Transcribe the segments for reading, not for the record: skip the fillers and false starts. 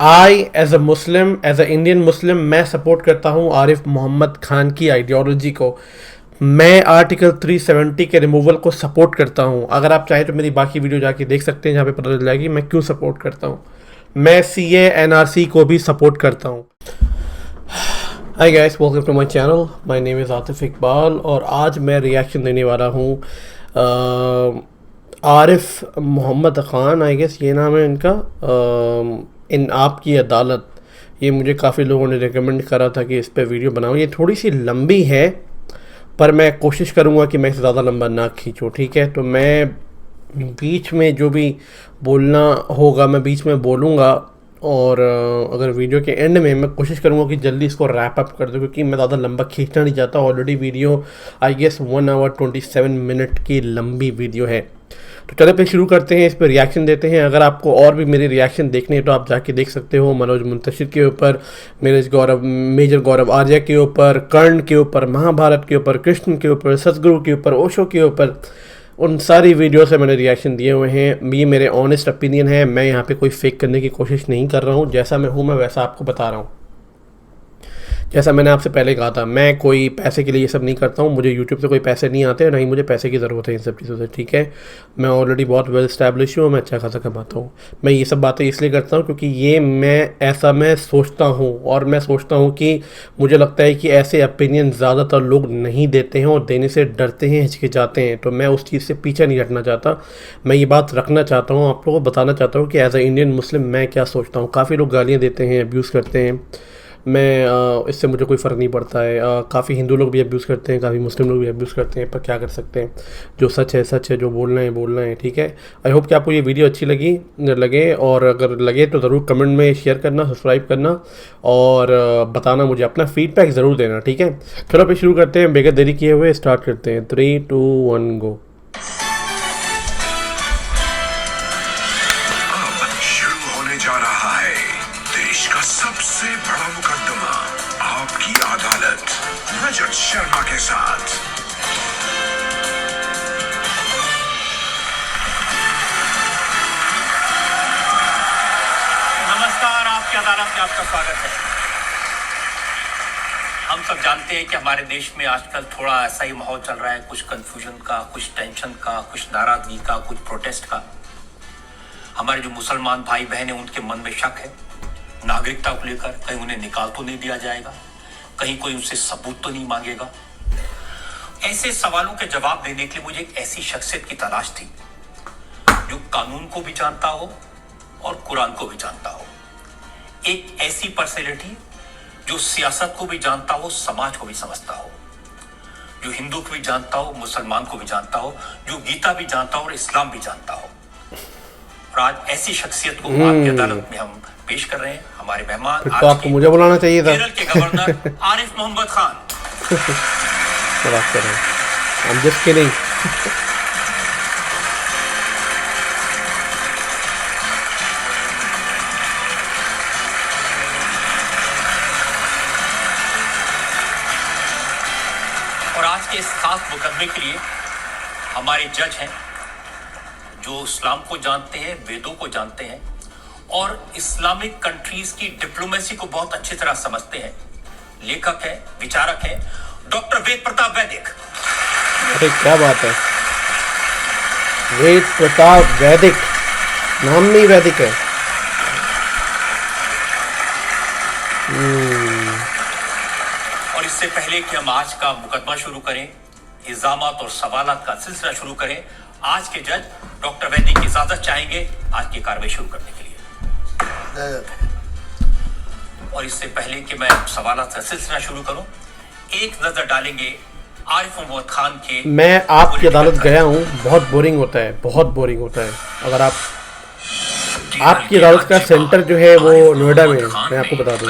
I as a Muslim, as a Indian Muslim, मैं support करता हूँ आरिफ मोहम्मद खान की आइडियोलॉजी को। मैं आर्टिकल 370 के रिमूवल को सपोर्ट करता हूँ। अगर आप चाहें तो मेरी बाकी वीडियो जाके देख सकते हैं, जहाँ पे पता चल जाएगी मैं क्यों सपोर्ट करता हूँ। मैं CA NRC को भी सपोर्ट करता हूँ। Hi guys, welcome to my channel. My name is Atif Iqbal और आज मैं रिएक्शन देने वाला हूँ आरिफ मोहम्मद ख़ान, आई गेस ये नाम है इनका। इन आपकी अदालत, ये मुझे काफ़ी लोगों ने रिकमेंड करा था कि इस पर वीडियो बनाऊँ। ये थोड़ी सी लंबी है पर मैं कोशिश करूँगा कि मैं इसे ज़्यादा लंबा ना खींचूँ, ठीक है। तो मैं बीच में जो भी बोलना होगा मैं बीच में बोलूँगा और अगर वीडियो के एंड में मैं कोशिश करूँगा कि जल्दी इसको रैप अप कर दूँ, क्योंकि मैं ज़्यादा लंबा खींचना नहीं चाहता। Already video I guess 1 hour 27 minute की लंबी वीडियो है। तो चलो फिर शुरू करते हैं, इस पर रिएक्शन देते हैं। अगर आपको और भी मेरे रिएक्शन देखने हैं तो आप जाके देख सकते हो। मनोज मुंतशिर के ऊपर, मेजर गौरव आर्या के ऊपर, कर्ण के ऊपर, महाभारत के ऊपर, कृष्ण के ऊपर, सतगुरु के ऊपर, ओशो के ऊपर, उन सारी वीडियो से मैंने रिएक्शन दिए हुए हैं। ये मेरे ऑनेस्ट ओपिनियन है, मैं यहाँ पे कोई फेक करने की कोशिश नहीं कर रहा हूँ। जैसा मैं हूँ मैं वैसा आपको बता रहा हूँ। जैसा मैंने आपसे पहले कहा था, मैं कोई पैसे के लिए ये सब नहीं करता हूँ। मुझे यूट्यूब से कोई पैसे नहीं आते, ना ही मुझे पैसे की ज़रूरत है इन सब चीज़ों से, ठीक है। मैं ऑलरेडी बहुत वेल इस्टेब्लिश हूँ, मैं अच्छा खासा कमाता हूँ। मैं ये सब बातें इसलिए करता हूँ क्योंकि ये मैं सोचता हूँ और मैं सोचता हूँ कि मुझे लगता है कि ऐसे ओपिनियन ज़्यादातर लोग नहीं देते हैं और देने से डरते हैं, हिचकिचाते हैं। तो मैं उस चीज़ से पीछे नहीं हटना चाहता। मैं ये बात रखना चाहता हूँ, आप लोगों को बताना चाहता हूँ कि एज अ इंडियन मुस्लिम मैं क्या सोचता हूँ। काफ़ी लोग गालियाँ देते हैं, अब्यूज़ करते हैं, मैं इससे मुझे कोई फ़र्क नहीं पड़ता है। काफ़ी हिंदू लोग भी अब्यूज़ करते हैं, काफ़ी मुस्लिम लोग भी अब्यूज़ करते हैं, पर क्या कर सकते हैं। जो सच है सच है, जो बोलना है, ठीक है। आई होप कि आपको ये वीडियो अच्छी लगे और अगर लगे तो ज़रूर कमेंट में शेयर करना, सब्सक्राइब करना और बताना, मुझे अपना फीडबैक ज़रूर देना, ठीक है। चलो फिर शुरू करते हैं, बगैर देरी किए हुए स्टार्ट करते हैं। 3, 2, 1 गो। जा रहा है देश का सबसे बड़ा मुकदमा, आपकी अदालत, रजत शर्मा के साथ। नमस्कार, आपकी अदालत में आपका स्वागत है। हम सब जानते हैं कि हमारे देश में आजकल थोड़ा ऐसा ही माहौल चल रहा है, कुछ कंफ्यूजन का, कुछ टेंशन का, कुछ नाराजगी का, कुछ प्रोटेस्ट का। हमारे जो मुसलमान भाई बहन हैं उनके मन में शक है नागरिकता को लेकर, कहीं उन्हें निकाल तो नहीं दिया जाएगा, कहीं कोई उनसे सबूत तो नहीं मांगेगा। ऐसे सवालों के जवाब देने के लिए मुझे एक ऐसी शख्सियत की तलाश थी जो कानून को भी जानता हो और कुरान को भी जानता हो। एक ऐसी पर्सनैलिटी जो सियासत को भी जानता हो, समाज को भी समझता हो, जो हिंदू को भी जानता हो, मुसलमान को भी जानता हो, जो गीता भी जानता हो और इस्लाम भी जानता हो। और आज ऐसी शख्सियत को आपकी अदालत में हम पेश कर रहे हैं। हमारे मेहमान तो आपको मुझे बुलाना चाहिए था। केरल के गवर्नर आरिफ मोहम्मद खान। बात कर रहे हैं, I'm just kidding। और आज के इस खास मुकदमे के लिए हमारे जज हैं जो इस्लाम को जानते हैं, वेदों को जानते हैं और इस्लामिक कंट्रीज की डिप्लोमेसी को बहुत अच्छी तरह समझते हैं। लेखक है, विचारक है, डॉक्टर वेद प्रताप वैदिक। अरे क्या बात है, वेद प्रताप वैदिक, नाम नहीं वैदिक है। और इससे पहले कि हम आज का मुकदमा शुरू करें, इल्जामात और सवालात का सिलसिला शुरू करें, आज के जज डॉक्टर वैदिक की इजाजत चाहेंगे आज की कार्रवाई शुरू करने के लिए। और इससे पहले कि मैं सवालात का सिलसिला शुरू करूं, एक नजर डालेंगे आरिफ मोहम्मद खान के। मैं आपकी अदालत गया हूँ, बहुत बोरिंग होता है, बहुत बोरिंग होता है। अगर आपकी अदालत का सेंटर जो है वो नोएडा में है, मैं आपको बता दूं,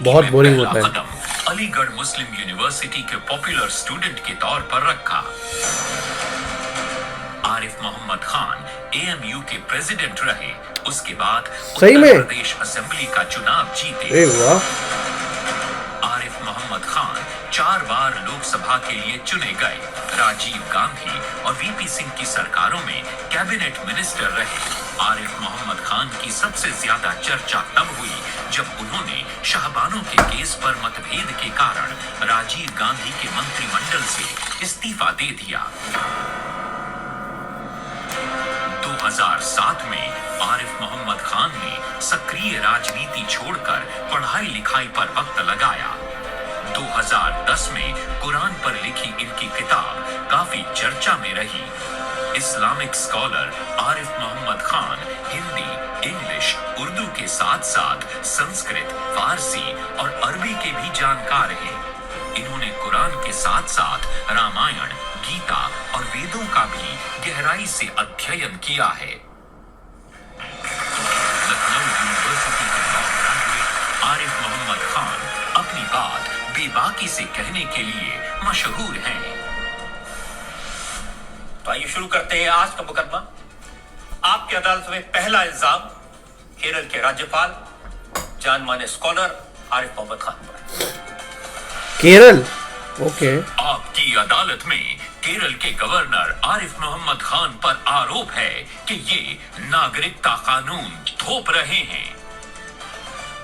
बहुत बोरिंग होता है। अलीगढ़ मुस्लिम यूनिवर्सिटी के पॉपुलर स्टूडेंट के तौर पर रखा। आरिफ मोहम्मद खान AMU के प्रेसिडेंट रहे, उसके बाद सही में उत्तर प्रदेश असेंबली का चुनाव जीते। आरिफ मोहम्मद खान 4 बार लोकसभा के लिए चुने गए। राजीव गांधी और VP सिंह की सरकारों में कैबिनेट मिनिस्टर रहे। आरिफ मोहम्मद खान की सबसे ज्यादा चर्चा तब हुई जब उन्होंने शाहबानों के केस पर मतभेद के कारण राजीव गांधी के मंत्रिमंडल से इस्तीफा दे दिया। 2007 में आरिफ मोहम्मद खान ने सक्रिय राजनीति छोड़कर पढ़ाई लिखाई पर वक्त लगाया। 2010 में कुरान पर लिखी इनकी किताब काफी चर्चा में रही। Islamic scholar Arif Mohammad Khan Hindi, English, Urdu के साथ साथ संस्कृत, फारसी और अरबी के भी जानकार हैं। इन्होंने कुरान के साथ साथ रामायण, गीता और वेदों का भी गहराई से अध्ययन किया है। लखनऊ यूनिवर्सिटी के लॉ ग्रेजुएट आरिफ मोहम्मद खान अपनी बात बेबाकी से कहने के लिए मशहूर हैं। तो आइए शुरू करते हैं आज का मुकदमा। आपकी अदालत में पहला इल्जाम केरल के राज्यपाल जान माने स्कॉलर आरिफ मोहम्मद खान पर। केरल, ओके। आपकी अदालत में केरल के गवर्नर आरिफ मोहम्मद खान पर आरोप है कि ये नागरिकता कानून थोप रहे हैं।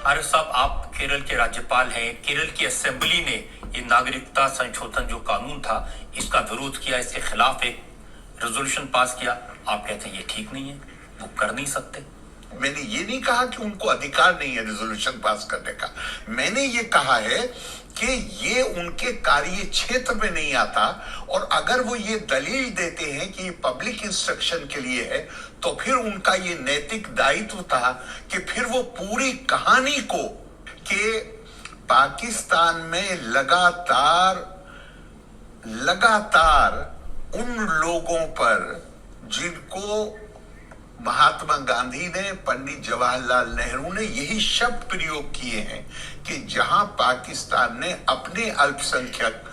आरिफ साहब, आप केरल के राज्यपाल हैं। केरल की असेंबली ने ये नागरिकता संशोधन जो कानून था इसका विरोध किया, इसके खिलाफ एक रेजोल्यूशन पास किया। आप कहते हैं ये ठीक नहीं है, वो कर नहीं सकते। मैंने ये नहीं कहा कि उनको अधिकार नहीं है रेजोल्यूशन पास करने का। मैंने ये कहा है कि ये उनके कार्य क्षेत्र में नहीं आता, और अगर वो ये दलील देते हैं कि ये पब्लिक इंस्ट्रक्शन के लिए है तो फिर उनका ये नैतिक दायित्व था कि फिर वो पूरी कहानी को कि पाकिस्तान में लगातार उन लोगों पर जिनको महात्मा गांधी ने, पंडित जवाहरलाल नेहरू ने यही शब्द प्रयोग किए हैं कि जहां पाकिस्तान ने अपने अल्पसंख्यक,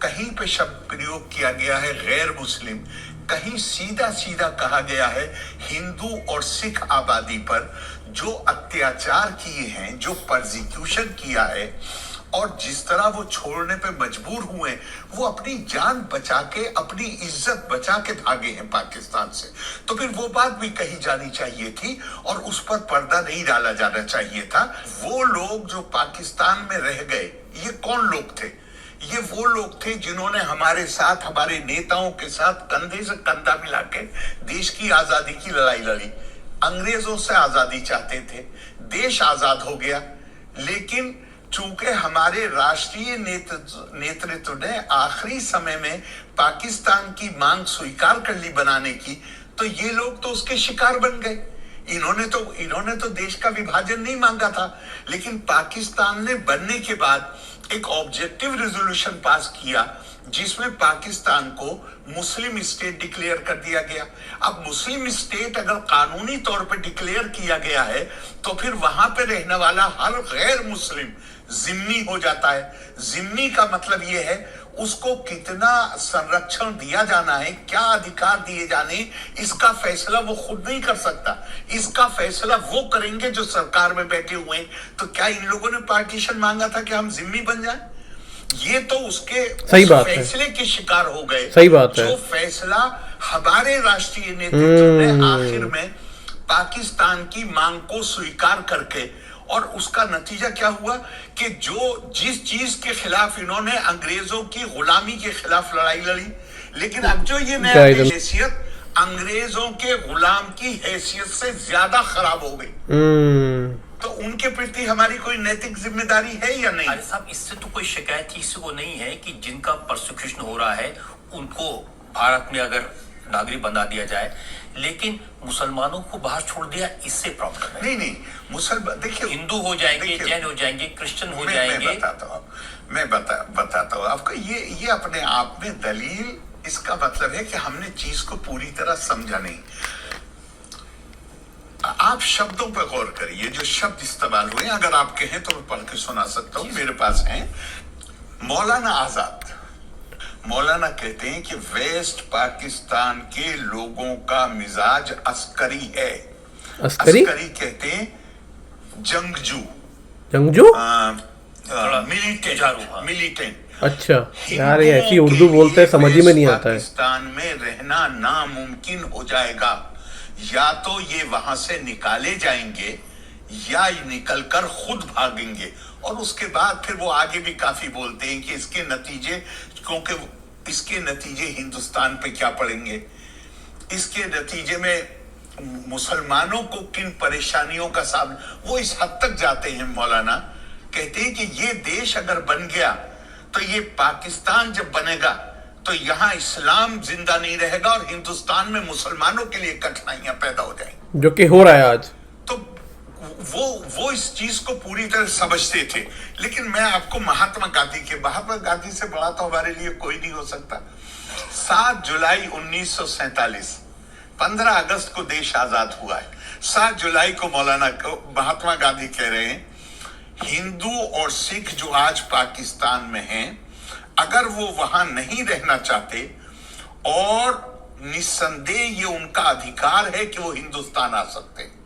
कहीं पे शब्द प्रयोग किया गया है गैर मुस्लिम, कहीं सीधा सीधा कहा गया है हिंदू और सिख आबादी पर जो अत्याचार किए हैं, जो परसिक्यूशन किया है, और जिस तरह वो छोड़ने पे मजबूर हुए, वो अपनी जान बचा के, अपनी इज्जत बचा के भागे हैं पाकिस्तान से। तो फिर वो बात भी कही जानी चाहिए थी और उस पर पर्दा नहीं डाला जाना चाहिए था। वो लोग जो पाकिस्तान में रह गए, ये कौन लोग थे? ये वो लोग थे जिन्होंने हमारे साथ, हमारे नेताओं के साथ कंधे से कंधा मिला के देश की आजादी की लड़ाई लड़ी। अंग्रेजों से आजादी चाहते थे, देश आजाद हो गया, लेकिन चूंकि हमारे राष्ट्रीय नेतृत्व ने आखिरी समय में पाकिस्तान की मांग स्वीकार कर ली बनाने की, तो ये लोग तो उसके शिकार बन गए। इन्होंने तो देश का विभाजन नहीं मांगा था, लेकिन पाकिस्तान ने बनने के बाद एक ऑब्जेक्टिव रेजोल्यूशन पास किया जिसमें पाकिस्तान को मुस्लिम स्टेट डिक्लेयर कर दिया गया। अब मुस्लिम स्टेट अगर कानूनी तौर पर डिक्लेयर किया गया है तो फिर वहां पे रहने वाला हर गैर मुस्लिम जिम्मी हो जाता है। जिम्मी का मतलब यह है उसको कितना संरक्षण दिया जाना है, क्या अधिकार दिए जाने, इसका फैसला वो खुद नहीं कर सकता। इसका फैसला वो करेंगे जो सरकार में बैठे हुए हैं। तो क्या इन लोगों ने पार्टीशन मांगा था कि हम जिम्मी बन जाएं? ये तो उसके फैसले के शिकार हो गए। सही बात है। जो फैसला हमारे राष्ट्रीय नेतृत्व ने आखिर में पाकिस्तान की मांग को स्वीकार करके, और उसका नतीजा क्या हुआ कि जिस चीज के खिलाफ इन्होंने अंग्रेजों की गुलामी के खिलाफ लड़ाई लड़ी, लेकिन अब जो ये नया हैसियत अंग्रेजों के गुलाम की हैसियत से ज्यादा खराब हो गई। तो उनके प्रति हमारी कोई नैतिक जिम्मेदारी है या नहीं? अरे साहब, इससे तो कोई शिकायत किसी को नहीं है कि जिनका परसिक्यूशन हो रहा है उनको भारत में अगर नागरिक बना दिया जाए, लेकिन मुसलमानों को बाहर छोड़ दिया, इससे प्रॉब्लम है। नहीं, मुसलमान देखिए, हिंदू हो जाएंगे, जैन हो जाएंगे, क्रिश्चियन हो जाएंगे। मैं बताता हूँ आपको। ये अपने आप में दलील, इसका मतलब है कि हमने चीज को पूरी तरह समझा नहीं। आप शब्दों पर गौर करिए, जो शब्द इस्तेमाल हुए, अगर आप कहें तो मैं पढ़ के सुना सकता हूँ, मेरे पास है। मौलाना आजाद कहते हैं कि वेस्ट पाकिस्तान के लोगों का मिजाज अस्करी है। अस्करी कहते हैं जंगजू, मिलिटेंट। अच्छा यार, ये ऐसी उर्दू बोलते हैं, समझ ही में नहीं आता है। पाकिस्तान में रहना नामुमकिन हो जाएगा, या तो ये वहां से निकाले जाएंगे या निकलकर खुद भागेंगे। और उसके बाद फिर वो आगे भी काफी बोलते हैं कि इसके नतीजे, क्योंकि इसके नतीजे हिंदुस्तान पे क्या पड़ेंगे, इसके नतीजे में मुसलमानों को किन परेशानियों का सामना, वो इस हद तक जाते हैं मौलाना, कहते हैं कि ये देश अगर बन गया तो ये पाकिस्तान जब बनेगा तो यहां इस्लाम जिंदा नहीं रहेगा और हिंदुस्तान में मुसलमानों के लिए कठिनाइयां पैदा हो जाएंगी, जो कि हो रहा है आज। तो वो इस चीज को पूरी तरह समझते थे। लेकिन मैं आपको महात्मा गांधी से बड़ा तो हमारे लिए कोई नहीं हो सकता। 7 जुलाई 1947, 15 अगस्त को देश आजाद हुआ है। 7 जुलाई को महात्मा गांधी कह रहे हैं, हिंदू और सिख जो आज पाकिस्तान में हैं, अगर वो वहां नहीं रहना चाहते, और निस्संदेह ये उनका अधिकार है कि वो हिंदुस्तान आ सकते हैं,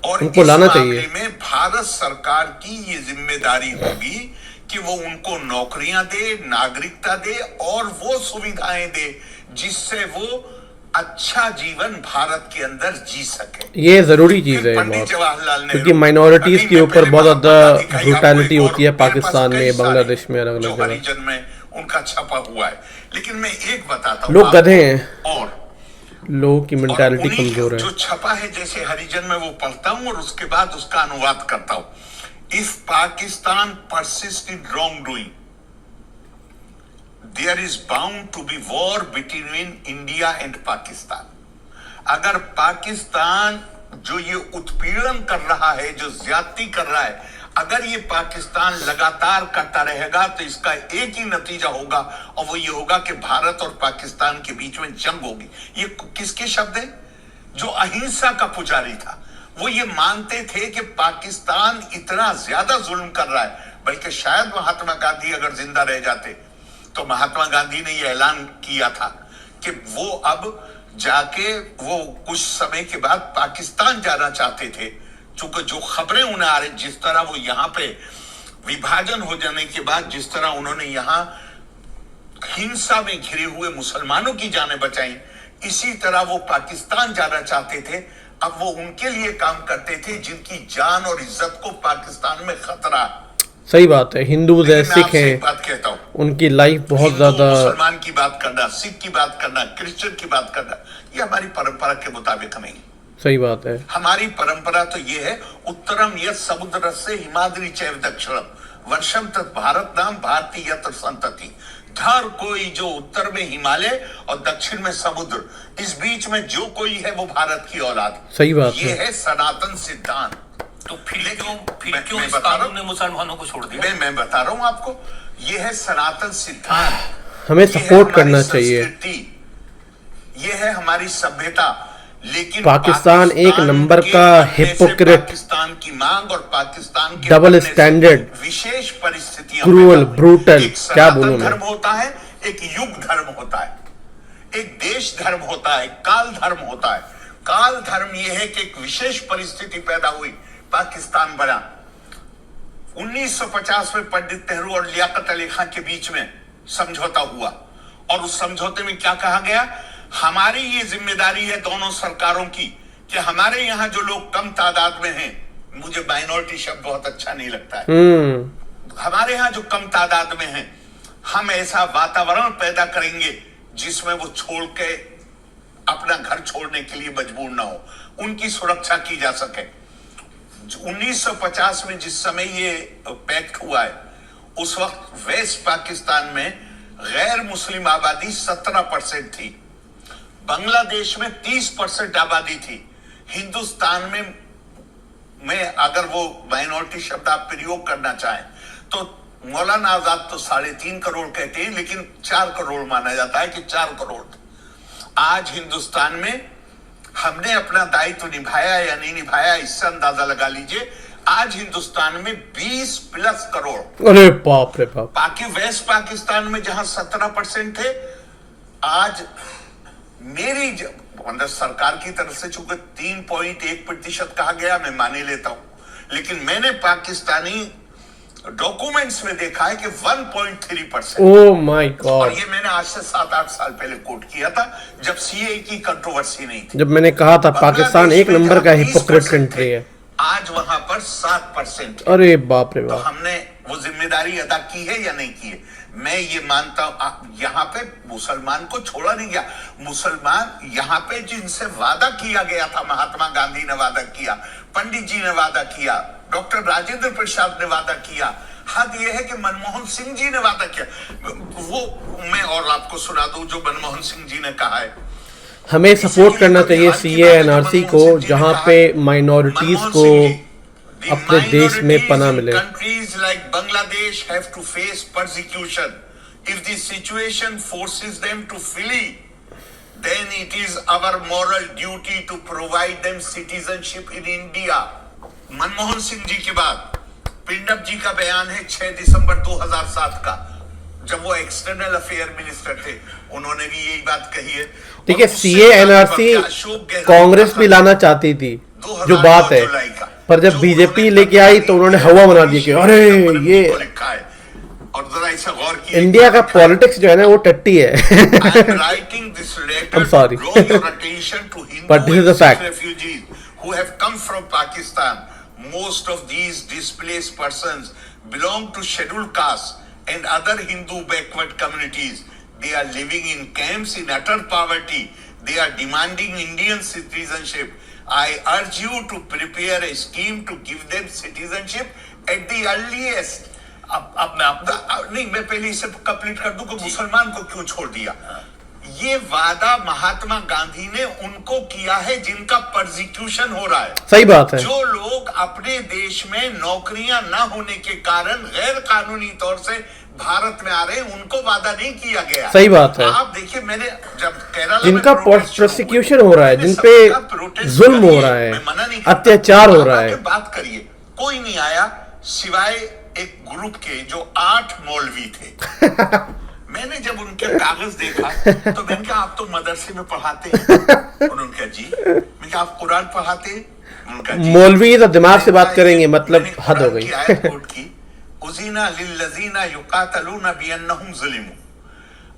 और उनको इस लाना मामले चाहिए। में भारत सरकार की ये जिम्मेदारी होगी कि वो उनको नौकरियां दे, नागरिकता दे और वो सुविधाएं दे जिससे वो अच्छा जीवन भारत के अंदर जी सके। ये जरूरी चीज है पंडित बहुत, जवाहरलाल नेहरू, क्योंकि माइनॉरिटीज के ऊपर बहुत ज्यादा ब्रूटैलिटी होती है मेरे पास पाकिस्तान कई में, सारे बांग्लादेश में, अलग जो अलग जगह। हरिजन में उनका छपा हुआ है। लेकिन मैं एक बताता हूँ, लोग गधे हैं, और लोगों की और मेंटालिटी उन्हीं कमजोर जो है। छपा है जैसे हरिजन में, वो पढ़ता हूं और उसके बाद उसका अनुवाद करता हूं। If Pakistan persist in wrong doing, there is bound to be war between India and Pakistan. अगर पाकिस्तान जो ये उत्पीड़न कर रहा है, जो ज्यादती कर रहा है, अगर ये पाकिस्तान लगातार करता रहेगा तो इसका एक ही नतीजा होगा, और वो ये होगा कि भारत और पाकिस्तान के बीच में जंग होगी। ये किसके शब्द है? जो अहिंसा का पुजारी था, वो ये मानते थे कि पाकिस्तान इतना ज्यादा जुल्म कर रहा है। बल्कि शायद महात्मा गांधी अगर जिंदा रह जाते तो महात्मा गांधी ने ये ऐलान किया था कि वो अब जाके वो कुछ समय के बाद पाकिस्तान जाना चाहते थे, चूंकि जो खबरें उन्हें आ रही, जिस तरह वो यहाँ पे विभाजन हो जाने के बाद जिस तरह उन्होंने यहाँ हिंसा में घिरे हुए मुसलमानों की जानें बचाई, इसी तरह वो पाकिस्तान जाना चाहते थे। अब वो उनके लिए काम करते थे जिनकी जान और इज्जत को पाकिस्तान में खतरा। सही बात है, हिंदूज है, मैं सिख आपसे हैं, एक बात कहता हूं, उनकी लाइफ बहुत हिंदू, ज्यादा। मुसलमान की बात करना, सिख की बात करना, क्रिश्चियन की बात करना, ये हमारी परंपरा के मुताबिक नहीं। सही बात है। हमारी परंपरा तो ये है, उत्तरम यत् समुद्र से हिमाद्री चैव दक्षिणम वर्षम तत् भारत नाम भारती यत्र संतति। हर कोई जो उत्तर में हिमालय और दक्षिण में समुद्र, इस बीच में जो कोई है वो भारत की औलाद। सही बात ये है। है सनातन सिद्धांत। तो फिर क्यों मैं इस बता रहा कानून हूं, ने मुसलमानों को छोड़ दिया? मैं बता रहा हूं आपको, ये है सनातन सिद्धांत। हमें ये है सपोर्ट हमारी करना चाहिए। संस्कृति, ये है हमारी सभ्यता। लेकिन पाकिस्तान एक नंबर के का बनने से हिपोक्रेट, पाकिस्तान की मांग और पाकिस्तान के डबल बनने से स्टैंडर्ड, विशेष परिस्थितियां क्रूअल, पैदा हुई। ब्रूटल, एक क्या सनातन बोलूं मैं। धर्म होता है, एक युग धर्म होता है, एक देश धर्म होता है, काल धर्म होता है। काल धर्म यह है कि एक विशेष परिस्थिति पैदा हुई, पाकिस्तान बना। 1950 में पंडित नेहरू और लियाकत अली खान के बीच में समझौता हुआ, और उस समझौते में क्या कहा गया? हमारी ये जिम्मेदारी है दोनों सरकारों की कि हमारे यहाँ जो लोग कम तादाद में हैं, मुझे माइनॉरिटी शब्द बहुत अच्छा नहीं लगता है, हमारे यहाँ जो कम तादाद में हैं, हम ऐसा वातावरण पैदा करेंगे जिसमें वो छोड़ के अपना घर छोड़ने के लिए मजबूर ना हो, उनकी सुरक्षा की जा सके। 1950 में जिस समय ये पैक्ट हुआ है, उस वक्त वेस्ट पाकिस्तान में गैर मुस्लिम आबादी 17% थी, बांग्लादेश में 30% आबादी थी, हिंदुस्तान में अगर वो माइनॉरिटी शब्द आप प्रयोग करना चाहें तो मौलाना आजाद तो 3.5 करोड़ कहते हैं, लेकिन 4 करोड़ माना जाता है कि 4 करोड़। आज हिंदुस्तान में हमने अपना दायित्व निभाया या नहीं निभाया, इससे अंदाजा लगा लीजिए। आज हिंदुस्तान में 20+ करोड़। अरे बाप रे बाप। बाकी वेस्ट पाकिस्तान में जहां 17% थे, आज मेरी मतलब सरकार की तरफ से चूंकि 3.1% कहा गया, मैं माने लेता हूं, लेकिन मैंने पाकिस्तानी डॉक्यूमेंट्स में देखा है कि 1.3%। ओह माय और गॉड। ये मैंने आज से 7-8 साल पहले कोट किया था, जब सीए की कंट्रोवर्सी नहीं थी। जब मैंने कहा था पाकिस्तान एक नंबर का हिपोक्रेट कंट्री है। आज वहां पर 7%। अरे बाप रे तो बाप। हमने वो जिम्मेदारी अदा की है या नहीं की है? मैं ये मानता हूं यहाँ पे मुसलमान को छोड़ा नहीं गया। मुसलमान यहाँ पे जिनसे वादा किया गया था, महात्मा गांधी ने वादा किया, पंडित जी ने वादा किया, डॉक्टर राजेंद्र प्रसाद ने वादा किया, हद यह है कि मनमोहन सिंह जी ने वादा किया। वो मैं और आपको सुना दूं जो मनमोहन सिंह जी ने कहा है, हमें सपोर्ट करना चाहिए सीए एनआरसी को, जहां पे माइनॉरिटीज को अपने देश में पनाह मिले। Countries like Bangladesh have to face persecution. If the situation forces them to flee, then it is our moral duty to provide them citizenship in India. Manmohan Singh ji के बाद पिंडप जी का बयान है 6 दिसंबर 2007 का, जब वो एक्सटर्नल अफेयर मिनिस्टर थे, उन्होंने भी यही बात कही है। ठीक है, सीए एनआरसी कांग्रेस भी लाना चाहती थी, जो बात है, पर जब बीजेपी लेके आई तो उन्होंने हवा बना दी कि अरे ये और जरा इसे गौर किए, इंडिया का पॉलिटिक्स जो है ना वो टट्टी है। writing this letter I'm sorry. to draw your attention to Hindu But this is a and Sikh fact. refugees who have come from Pakistan. Most of these displaced persons belong to scheduled castes and other Hindu backward communities. They are living in camps in utter poverty. They are demanding Indian citizenship. I urge you to prepare a scheme to give them citizenship at the earliest. अब मैं आपको नहीं, मैं पहले इसे complete कर दूं कि मुसलमान को क्यों छोड़ दिया। ये वादा महात्मा गांधी ने उनको किया है जिनका परसिक्यूशन हो रहा है। सही बात है। जो लोग अपने देश में नौकरियां न होने के कारण गैर कानूनी तौर से भारत में आ रहे हैं, उनको वादा नहीं किया गया। सही बात है। आप देखिए, मैंने जब केरला में जिनका प्रोटेस्ट प्रोसिक्यूशन हो रहा है, जिन पे जुल्म हो रहा है, मैं मना नहीं करता, अत्याचार हो रहा है, बात करिए, कोई नहीं आया सिवाय एक ग्रुप के जो 8 मौलवी थे। मैंने जब उनके कागज देखा तो मैंने कहा आप तो मदरसे में पढ़ाते हैं। उन्होंने कहा जी। मैं कहा आप कुरान पढ़ाते हैं? उन्होंने कहा जी। मौलवी तो दिमाग से बात करेंगे, मतलब हद हो गई। उज़ीना लिल्लज़ीना युक़ातलूना बिअन्नहुम ज़ुलिमू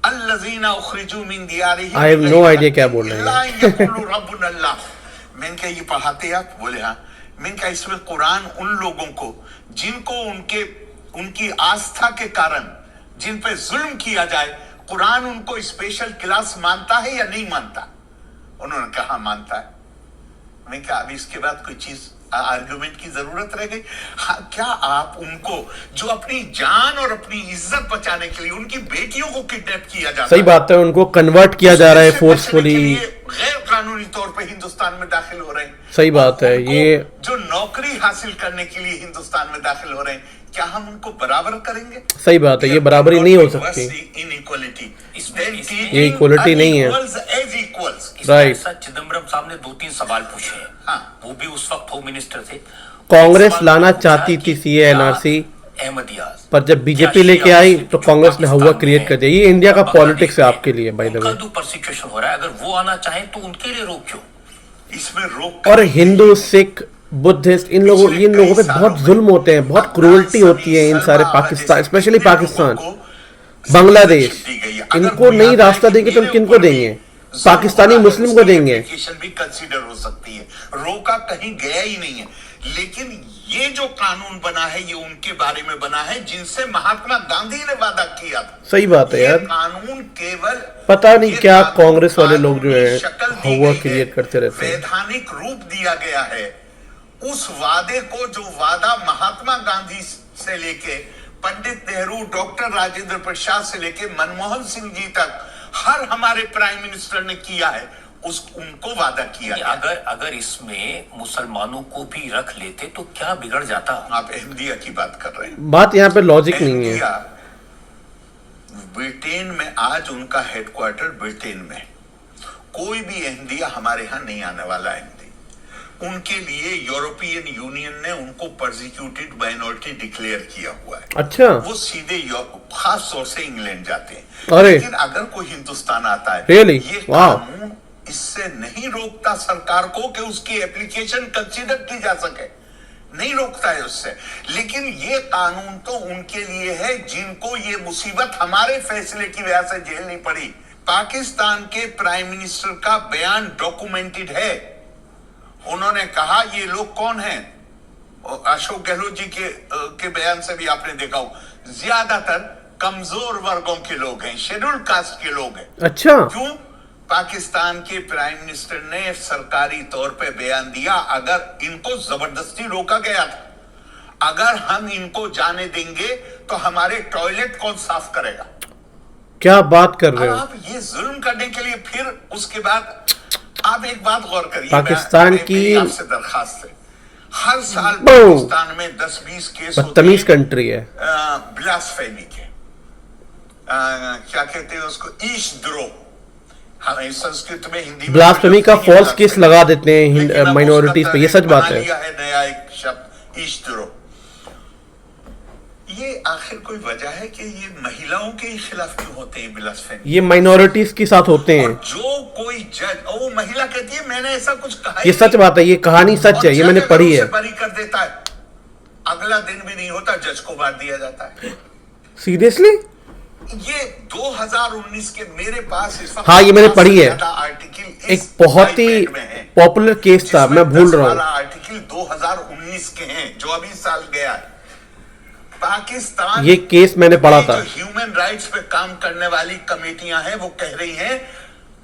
अल्लज़ीना उख़रिजू मिन दियारिहिम। I have no idea क्या बोल रहे हैं। यक़ूलू रब्बुना अल्लाह। मैंने कहा ये पढ़ाते आप? बोले हाँ। मैंने कहा इसमें कुरान उन लोगों को जिनको उनकी आस्था के कारण जिन पे जुल्म किया जाए, कुरान उनको स्पेशल क्लास मानता है या नहीं मानता? उन्होंने कहा मानता है। मैं कहा अभी इसके बाद कोई चीज आर्गुमेंट की जरूरत रह गई? हाँ, क्या आप उनको जो अपनी जान और अपनी इज्जत बचाने के लिए उनकी बेटियों को किडनैप किया जाता है, सही बात है, उनको कन्वर्ट किया जा रहा है फोर्सफुली, गैर कानूनी तौर पे हिंदुस्तान में दाखिल हो रहे हैं। सही बात है। ये जो नौकरी हासिल करने के लिए हिंदुस्तान में दाखिल हो रहे हैं, क्या हम उनको बराबर करेंगे? सही बात है, ये बराबरी नहीं हो सकती, इनइक्वालिटी, ये इक्वलिटी नहीं है। राइट। चिदम्बरम साहब ने 2-3 सवाल पूछे हैं। हाँ। वो भी उस वक्त होम मिनिस्टर थे। कांग्रेस लाना चाहती थी सीए एनआरसी, अहमदियाज, पर जब बीजेपी लेके आई तो कांग्रेस ने हवा क्रिएट कर दिया। ये इंडिया का पॉलिटिक्स है आपके लिए, बाय द वे। उनका परसिक्यूशन हो रहा है, अगर वो आना चाहे तो उनके लिए रोक क्यों? इसमें रोक। और हिंदू, सिख, बुद्धिस्ट, इन लोगों पे बहुत जुल्म होते हैं, बहुत क्रूरल्टी होती है इन सारे पाकिस्तान, स्पेशली पाकिस्तान, बांग्लादेश। इनको नहीं रास्ता देंगे तो हम किनको देंगे? पाकिस्तानी मुस्लिम को देंगे। भी कंसीडर हो सकती है, रोका कहीं गया ही नहीं है। लेकिन ये जो कानून बना है ये उनके बारे में बना है जिनसे महात्मा गांधी ने वादा किया था। सही बात है यार। कानून केवल पता नहीं क्या कांग्रेस वाले लोग जो है हवा क्रिएट करते रहते हैं। वैधानिक रूप दिया गया है उस वादे को, जो वादा महात्मा गांधी से लेके पंडित नेहरू, डॉक्टर राजेंद्र प्रसाद से लेके मनमोहन सिंह जी तक हर हमारे प्राइम मिनिस्टर ने किया है, उनको वादा किया। अगर इसमें मुसलमानों को भी रख लेते तो क्या बिगड़ जाता? आप अहमदिया की बात कर रहे हैं, बात यहाँ पे लॉजिक नहीं है। ब्रिटेन में आज उनका हेडक्वार्टर ब्रिटेन में, कोई भी अहमदिया हमारे यहाँ नहीं आने वाला है। उनके लिए यूरोपियन यूनियन ने उनको परसिक्यूटेड माइनॉरिटी डिक्लेयर किया हुआ है। अच्छा। वो सीधे खास तौर से इंग्लैंड जाते हैं। अरे। लेकिन अगर कोई हिंदुस्तान आता है, Really? ये Wow. कानून इससे नहीं रोकता सरकार को कि उसकी एप्लीकेशन कंसीडर की जा सके, नहीं रोकता है उससे। लेकिन ये कानून तो उनके लिए है जिनको ये मुसीबत हमारे फैसले की वजह से झेलनी पड़ी। पाकिस्तान के प्राइम मिनिस्टर का बयान डॉक्यूमेंटेड है। उन्होंने कहा ये लोग कौन हैं? अशोक गहलोत जी के बयान से भी आपने देखा हो, ज्यादातर कमजोर वर्गों के लोग हैं, शेड्यूल्ड कास्ट के लोग हैं। अच्छा, क्यों? पाकिस्तान के प्राइम मिनिस्टर ने सरकारी तौर पे बयान दिया, अगर इनको जबरदस्ती रोका गया था, अगर हम इनको जाने देंगे तो हमारे टॉयलेट कौन साफ करेगा? क्या बात कर रहे हो? आप ये जुल्म करने के लिए फिर उसके बाद आप एक बात गौर करिए, पाकिस्तान की आपसे दरखास्त है, हर साल पाकिस्तान में 10-20 केस बदतमीज कंट्री है, ब्लास्फेमी के, क्या कहते हैं उसको, ईशद्रोह, हमें संस्कृत में, हिंदी में ब्लास्फेमी का फॉल्स केस लगा देते हैं माइनॉरिटीज पे, ये सच बात है। नया एक शब्द ईशद्रोह, ये आखिर कोई वजह है कि ये महिलाओं के खिलाफ क्यों होते हैं ब्लास्फेमी? ये माइनॉरिटीज के साथ होते हैं। जो कोई जज, वो महिला कहती है मैंने ऐसा कुछ कहा, ये सच बात है, ये कहानी सच है, ये मैंने पढ़ी है। बरी कर देता है, अगला दिन भी नहीं होता जज को मार दिया जाता है। सीरियसली? ये 2019 के मेरे पास इस वक्त, हाँ, ये मैंने पढ़ी है, आर्टिकल एक बहुत ही पॉपुलर केस था, मैं भूल रहा हूँ। आर्टिकल 2019 के हैं जो अभी साल गया है। पाकिस्तान, ये केस मैंने पढ़ा था। जो ह्यूमन राइट्स पे काम करने वाली कमेटियां हैं वो कह रही हैं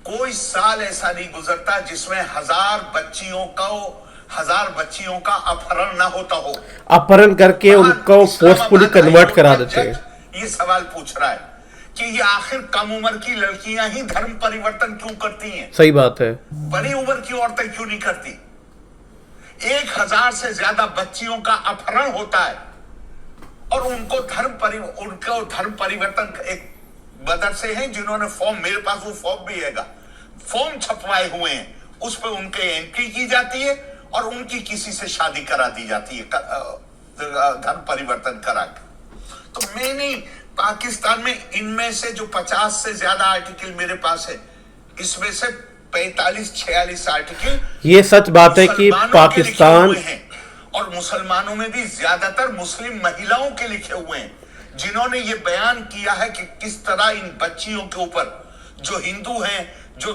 कोई साल ऐसा नहीं गुजरता जिसमें 1000 बच्चियों का अपहरण ना होता हो। अपहरण करके उनको फोर्सफुली कन्वर्ट करा देते हैं। ये सवाल पूछ रहा है कि ये आखिर कम उम्र की लड़कियां ही धर्म परिवर्तन क्यों करती हैं? सही बात है। बड़ी उम्र की औरतें क्यों नहीं करती? 1000 से ज्यादा बच्चियों का अपहरण होता है और उनको धर्म परिवर्तन, एक मदरसे हैं जिन्होंने फॉर्म, मेरे पास वो फॉर्म भी है, फॉर्म छपवाए हुए हैं, उस पर उनके एंट्री की जाती है और उनकी किसी से शादी करा दी जाती है धर्म परिवर्तन करा के। तो मैंने पाकिस्तान में इनमें से जो 50 से ज्यादा आर्टिकल मेरे पास है, इसमें से 45-46 आर्टिकल ये सच बात है कि पाकिस्तान और मुसलमानों में भी ज्यादातर मुस्लिम महिलाओं के लिखे हुए हैं, जिन्होंने ये बयान किया है कि किस तरह इन बच्चियों के ऊपर, जो हिंदू हैं, जो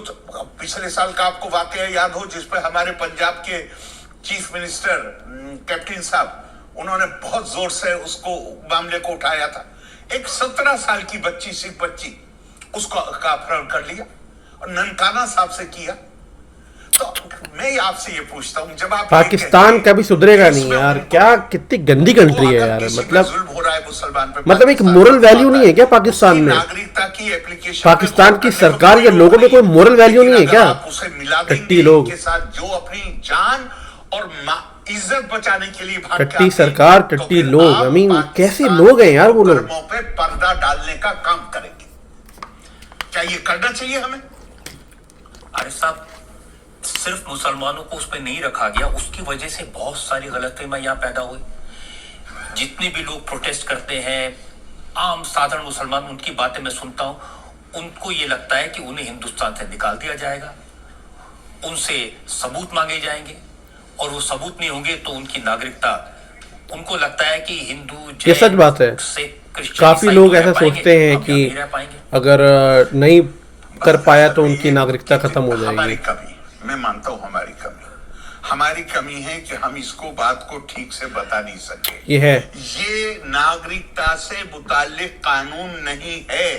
पिछले साल का आपको वाकया याद हो जिसपे हमारे पंजाब के चीफ मिनिस्टर कैप्टन साहब, उन्होंने बहुत जोर से उसको मामले को उठाया था। एक 17 साल की बच्ची, सिख बच्ची, उसको का अपहरण कर लिया और ननकाना साहब से किया। तो मैं आपसे ये पूछता हूँ, जब आप पाकिस्तान कभी सुधरेगा नहीं यार, क्या कितनी गंदी कंट्री है यार, मतलब जुल्म हो रहा है मुसलमान पे, मतलब एक मोरल वैल्यू नहीं है क्या पाकिस्तान में? नागरिकता की एप्लीकेशन, पाकिस्तान की सरकार या लोगों में कोई मोरल वैल्यू नहीं है क्या? उसे मिला कट्टी लोग के साथ जो अपनी जान और इज्जत बचाने के लिए भाग कट्टी सरकार, कट्टी लोग, आई मीन कैसे लोग हैं यार वो लोग? पे पर्दा डालने का काम करेंगे, क्या ये करना चाहिए हमें? अरे साहब, सिर्फ मुसलमानों को उस पर नहीं रखा गया, उसकी वजह से बहुत सारी गलतफहमियां यहाँ पैदा हुई। जितने भी लोग प्रोटेस्ट करते हैं, आम साधारण मुसलमान, उनकी बातें मैं सुनता हूँ, उनको ये लगता है कि उन्हें हिंदुस्तान से निकाल दिया जाएगा, उनसे सबूत मांगे जाएंगे और वो सबूत नहीं होंगे तो उनकी नागरिकता, उनको लगता है कि हिंदू, ये सच बात है। काफी लोग ऐसा सोचते हैं कि अगर नहीं कर पाया तो उनकी नागरिकता खत्म हो जाएगी। हमारी कमी, मैं मानता हूं हमारी कमी है कि हम इसको बात को ठीक से बता नहीं सके। ये नागरिकता से मुताल्लिक कानून नहीं है,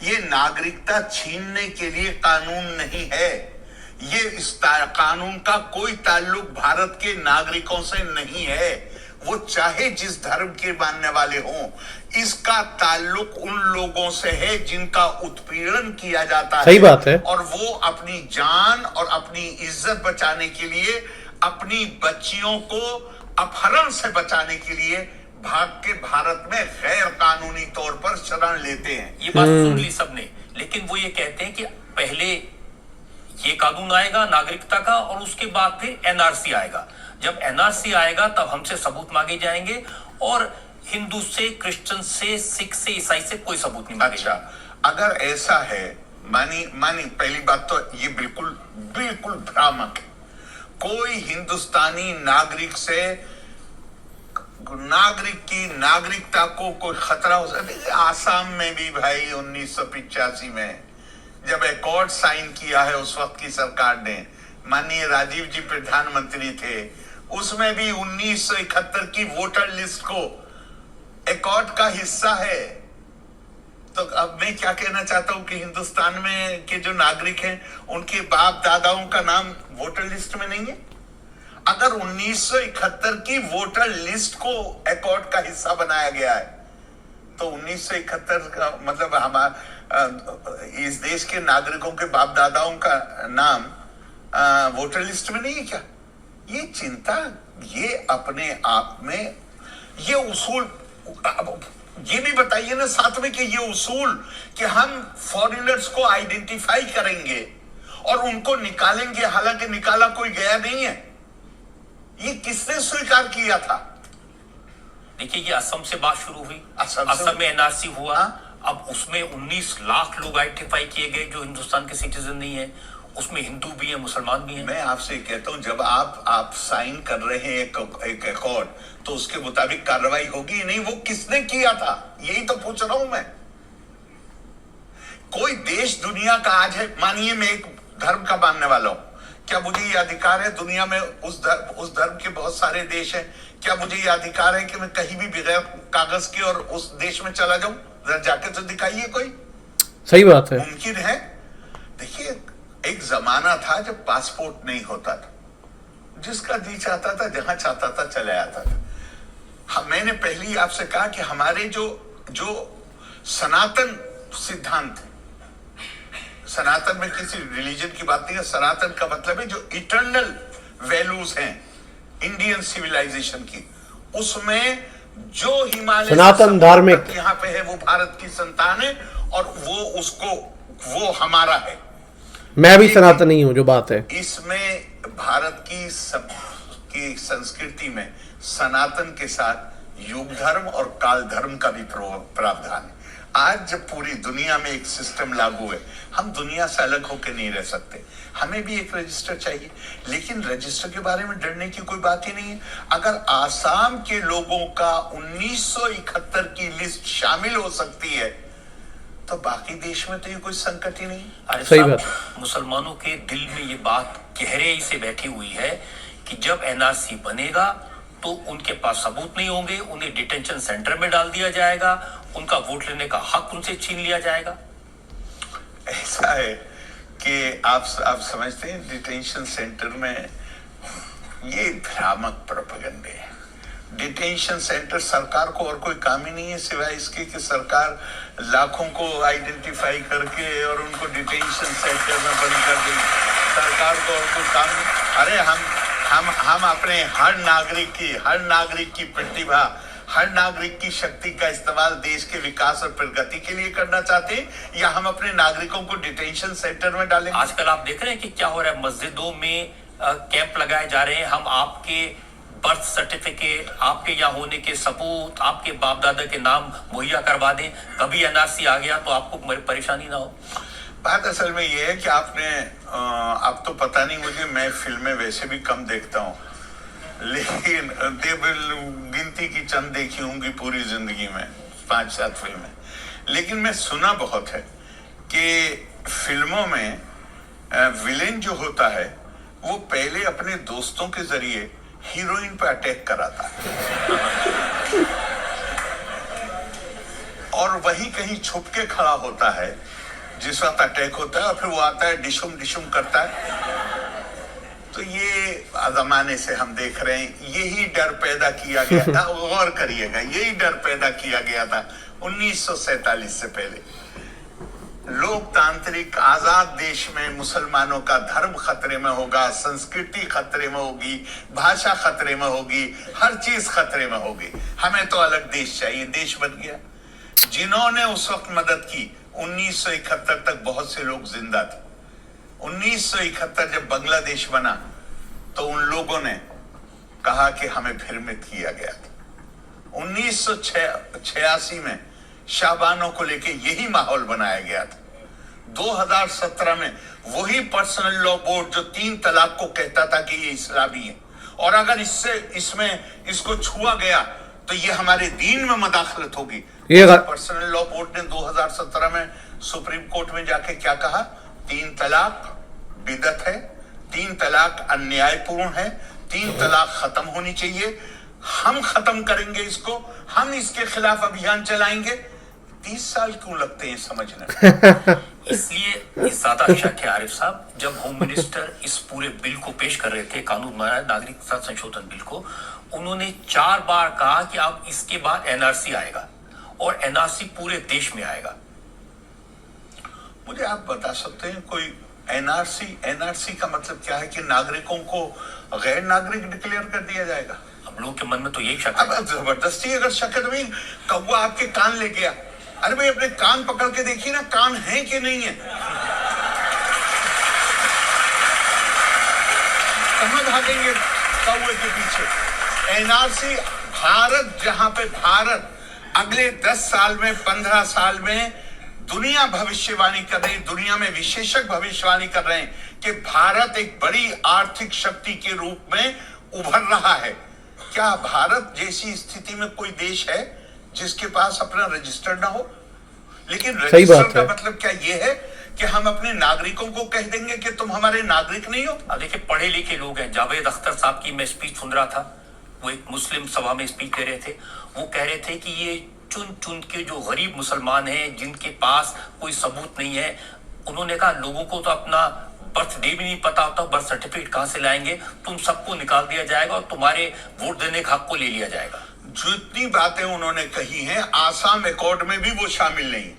ये नागरिकता छीनने के लिए कानून नहीं है, ये इस कानून का कोई ताल्लुक भारत के नागरिकों से नहीं है, वो चाहे जिस धर्म के मानने वाले हों, इसका ताल्लुक उन लोगों से है जिनका उत्पीड़न किया जाता है। सही बात है। और वो अपनी जान और अपनी इज्जत बचाने के लिए, अपनी बच्चियों को अपहरण से बचाने के लिए भाग के भारत में गैर कानूनी तौर पर शरण लेते हैं। ये बात सुन ली सबने, लेकिन वो ये कहते हैं कि पहले ये कानून आएगा नागरिकता का और उसके बाद फिर एनआरसी आएगा। जब एनआरसी आएगा तब हमसे सबूत मांगे जाएंगे और हिंदू से, क्रिश्चियन से, सिख से, ईसाई से कोई सबूत नहीं मांगेगा। अच्छा, अगर ऐसा है, मानी पहली बात तो ये बिल्कुल भ्रामक है। कोई हिंदुस्तानी नागरिक से नागरिक की नागरिकता को कोई खतरा हो सकता है? आसाम में भी भाई 1985 में जब एकॉर्ड साइन किया है उस वक्त की सरकार ने, माननीय राजीव जी प्रधानमंत्री थे, उसमें भी 1971 की वोटर लिस्ट को एकॉर्ड का हिस्सा है। तो अब मैं क्या कहना चाहता हूं कि हिंदुस्तान में के जो नागरिक हैं उनके बाप दादाओं का नाम वोटर लिस्ट में नहीं है। अगर 1971 की वोटर लिस्ट को एकॉर्ड का हिस्सा बनाया गया है तो 1971 का मतलब हमारा इस देश के नागरिकों के बाप दादाओं का नाम वोटर लिस्ट में नहीं है क्या? ये चिंता, ये अपने आप में ये उसूल, ये भी बताइए ना साथ में कि ये उसूल कि हम फॉरेनर्स को आइडेंटिफाई करेंगे और उनको निकालेंगे, हालांकि निकाला कोई गया नहीं है, ये किसने स्वीकार किया था? देखिए, ये असम से बात शुरू हुई, असम में एनआरसी हुआ। अब उसमें 19 लाख लोग आइडेंटिफाई किए गए जो हिंदुस्तान के सिटीजन नहीं है। उसमें हिंदू भी है, मुसलमान भी है। मैं आपसे कहता हूं, जब आप साइन कर रहे हैं एक एकॉर्ड, तो उसके मुताबिक कार्रवाई होगी नहीं। वो किसने किया था, यही तो पूछ रहा हूं मैं। कोई देश दुनिया का आज है, मानिए मैं एक धर्म का मानने वाला हूं, क्या मुझे ये अधिकार है? दुनिया में उस धर्म के बहुत सारे देश हैं, क्या मुझे ये अधिकार है कि मैं कहीं भी बगैर कागज के और उस देश में चला जाऊं? जरा जाके तो दिखाइए कोई। सही बात है। मुमकिन है? देखिए, एक जमाना था जब पासपोर्ट नहीं होता था, जिसका जी चाहता था जहां चाहता था चले आता था। मैंने पहले ही आपसे कहा कि हमारे जो सनातन सिद्धांत है, सनातन में किसी रिलीजन की बात नहीं है, सनातन का मतलब है जो इटर्नल वैल्यूज हैं इंडियन सिविलाइजेशन की, उसमें जो हिमालय सनातन धार्मिक यहाँ पे है वो भारत की संतान है और वो हमारा है। मैं भी सनातनी हूं, जो बात है इसमें भारत की संस्कृति में सनातन के साथ युग धर्म और काल धर्म का भी प्रावधान है। आज जब पूरी दुनिया में एक सिस्टम लागू है, हम दुनिया से अलग होकर नहीं रह सकते, हमें भी एक रजिस्टर चाहिए। लेकिन रजिस्टर के बारे में डरने की कोई बात ही नहीं है। अगर आसाम के लोगों का 1971 की लिस्ट शामिल हो सकती है तो बाकी देश में तो ये कोई संकट ही नहीं। अरे सही बात। मुसलमानों के दिल में ये बात गहरे से बैठी हुई है कि जब एनआरसी बनेगा तो उनके पास सबूत नहीं होंगे, उन्हें डिटेंशन सेंटर में डाल दिया जाएगा, उनका वोट लेने का हक उनसे छीन लिया जाएगा। ऐसा है कि आप समझते हैं डिटेंशन सेंटर में ये भ्रामक प्रोपेगेंडा है। डिटेंशन सेंटर, सरकार को और कोई काम ही नहीं है सिवाय इसके कि सरकार लाखों को आइडेंटिफाई करके और उनको डिटेंशन सेंटर में बंद कर दे। सरकार को और कोई काम नहीं। अरे हम अपने हर नागरिक की प्रतिभा, हर नागरिक की शक्ति का इस्तेमाल देश के विकास और प्रगति के लिए करना चाहते हैं, या हम अपने नागरिकों को डिटेंशन सेंटर में डालेंगे? आजकल आप देख रहे हैं कि क्या हो रहा है, मस्जिदों में कैंप लगाए जा रहे हैं। हम आपके बर्थ सर्टिफिकेट, आपके यहाँ होने के सबूत, आपके बाप दादा के नाम मुहैया करवा दें, कभी एनआरसी आ गया तो आपको परेशानी ना हो। बात असल में ये है कि आप तो पता नहीं मुझे, मैं फिल्में वैसे भी कम देखता हूँ, लेकिन गिनती की चंद देखी होंगी पूरी जिंदगी में, 5-7 फिल्में। लेकिन मैं सुना बहुत है कि फिल्मों में विलेन जो होता है वो पहले अपने दोस्तों के जरिए हीरोइन पर अटैक कराता है और वही कहीं छुप के खड़ा होता है जिस वक्त अटैक होता है, और फिर वो आता है डिशुम करता है। तो ये जमाने से हम देख रहे हैं, यही डर पैदा किया गया था। गौर करिएगा, यही डर पैदा किया गया था 1947 से पहले। लोकतांत्रिक आजाद देश में मुसलमानों का धर्म खतरे में होगा, संस्कृति खतरे में होगी, भाषा खतरे में होगी, हर चीज खतरे में होगी। हमें तो अलग देश चाहिए। देश बन गया। जिन्होंने उस वक्त मदद की, 1971 तक बहुत से लोग जिंदा थे। 1971 जब बांग्लादेश बना तो उन लोगों ने कहा कि हमें भ्रमित किया गया था। 1986 में शाहबानों को लेके यही माहौल बनाया गया था। 2017 में वही पर्सनल लॉ बोर्ड जो 3 तलाक को कहता था कि ये इस्लामी है, और अगर इसको छुआ गया तो ये हमारे दीन में मदाखलत होगी। पर्सनल लॉ बोर्ड ने 2017 में सुप्रीम कोर्ट में जाके क्या कहा? 3 तलाक बिदअत है, 3 तलाक अन्यायपूर्ण है, 3 तलाक खत्म होनी चाहिए। हम खत्म करेंगे इसको, हम इसके खिलाफ अभियान चलाएंगे। 30 साल क्यों लगते हैं समझने? इसलिए इस ज्यादा शक है आरिफ साहब, जब होम मिनिस्टर इस पूरे बिल को पेश कर रहे थे, कानून नागरिकता संशोधन बिल को, उन्होंने 4 बार कहा कि अब इसके बाद एनआरसी आएगा और एनआरसी पूरे देश में आएगा। मुझे आप बता सकते हैं कोई एनआरसी का मतलब क्या है? कि नागरिकों को गैर नागरिक डिक्लेयर कर दिया जाएगा? अब लोगों के मन में तो यही शक है। अब जबरदस्ती अगर शक है तो भाई कौवा आपके कान ले गया, अरे भाई अपने कान पकड़ के देखिए ना, कान है कि नहीं है? कहां भागेंगे कौवे के पीछे? एनआरसी भारत, जहां पे भारत अगले 10 साल में 15 साल में दुनिया भविष्यवाणी कर रही, दुनिया में विशेषज्ञ भविष्यवाणी कर रहे हैं कि भारत एक बड़ी आर्थिक शक्ति के रूप में उभर रहा है। क्या भारत जैसी स्थिति में कोई देश है जिसके पास अपना रजिस्टर ना हो? लेकिन रजिस्टर का मतलब क्या ये है कि हम अपने नागरिकों को कह देंगे कि तुम हमारे नागरिक नहीं हो? अब देखिए, पढ़े लिखे लोग हैं। जावेद अख्तर साहब की मैं स्पीच सुन रहा था, वो एक मुस्लिम सभा में स्पीच दे रहे थे। वो कह रहे थे कि ये चुन चुन के जो गरीब मुसलमान हैं, जिनके पास कोई सबूत नहीं है, उन्होंने कहा लोगों को तो अपना बर्थडे भी नहीं पता होता, बर्थ सर्टिफिकेट कहां से लाएंगे? तुम सबको निकाल दिया जाएगा और तुम्हारे वोट देने के हक को ले लिया जाएगा। जितनी बातें उन्होंने कही हैं, आसाम अकॉर्ड में भी वो शामिल नहीं।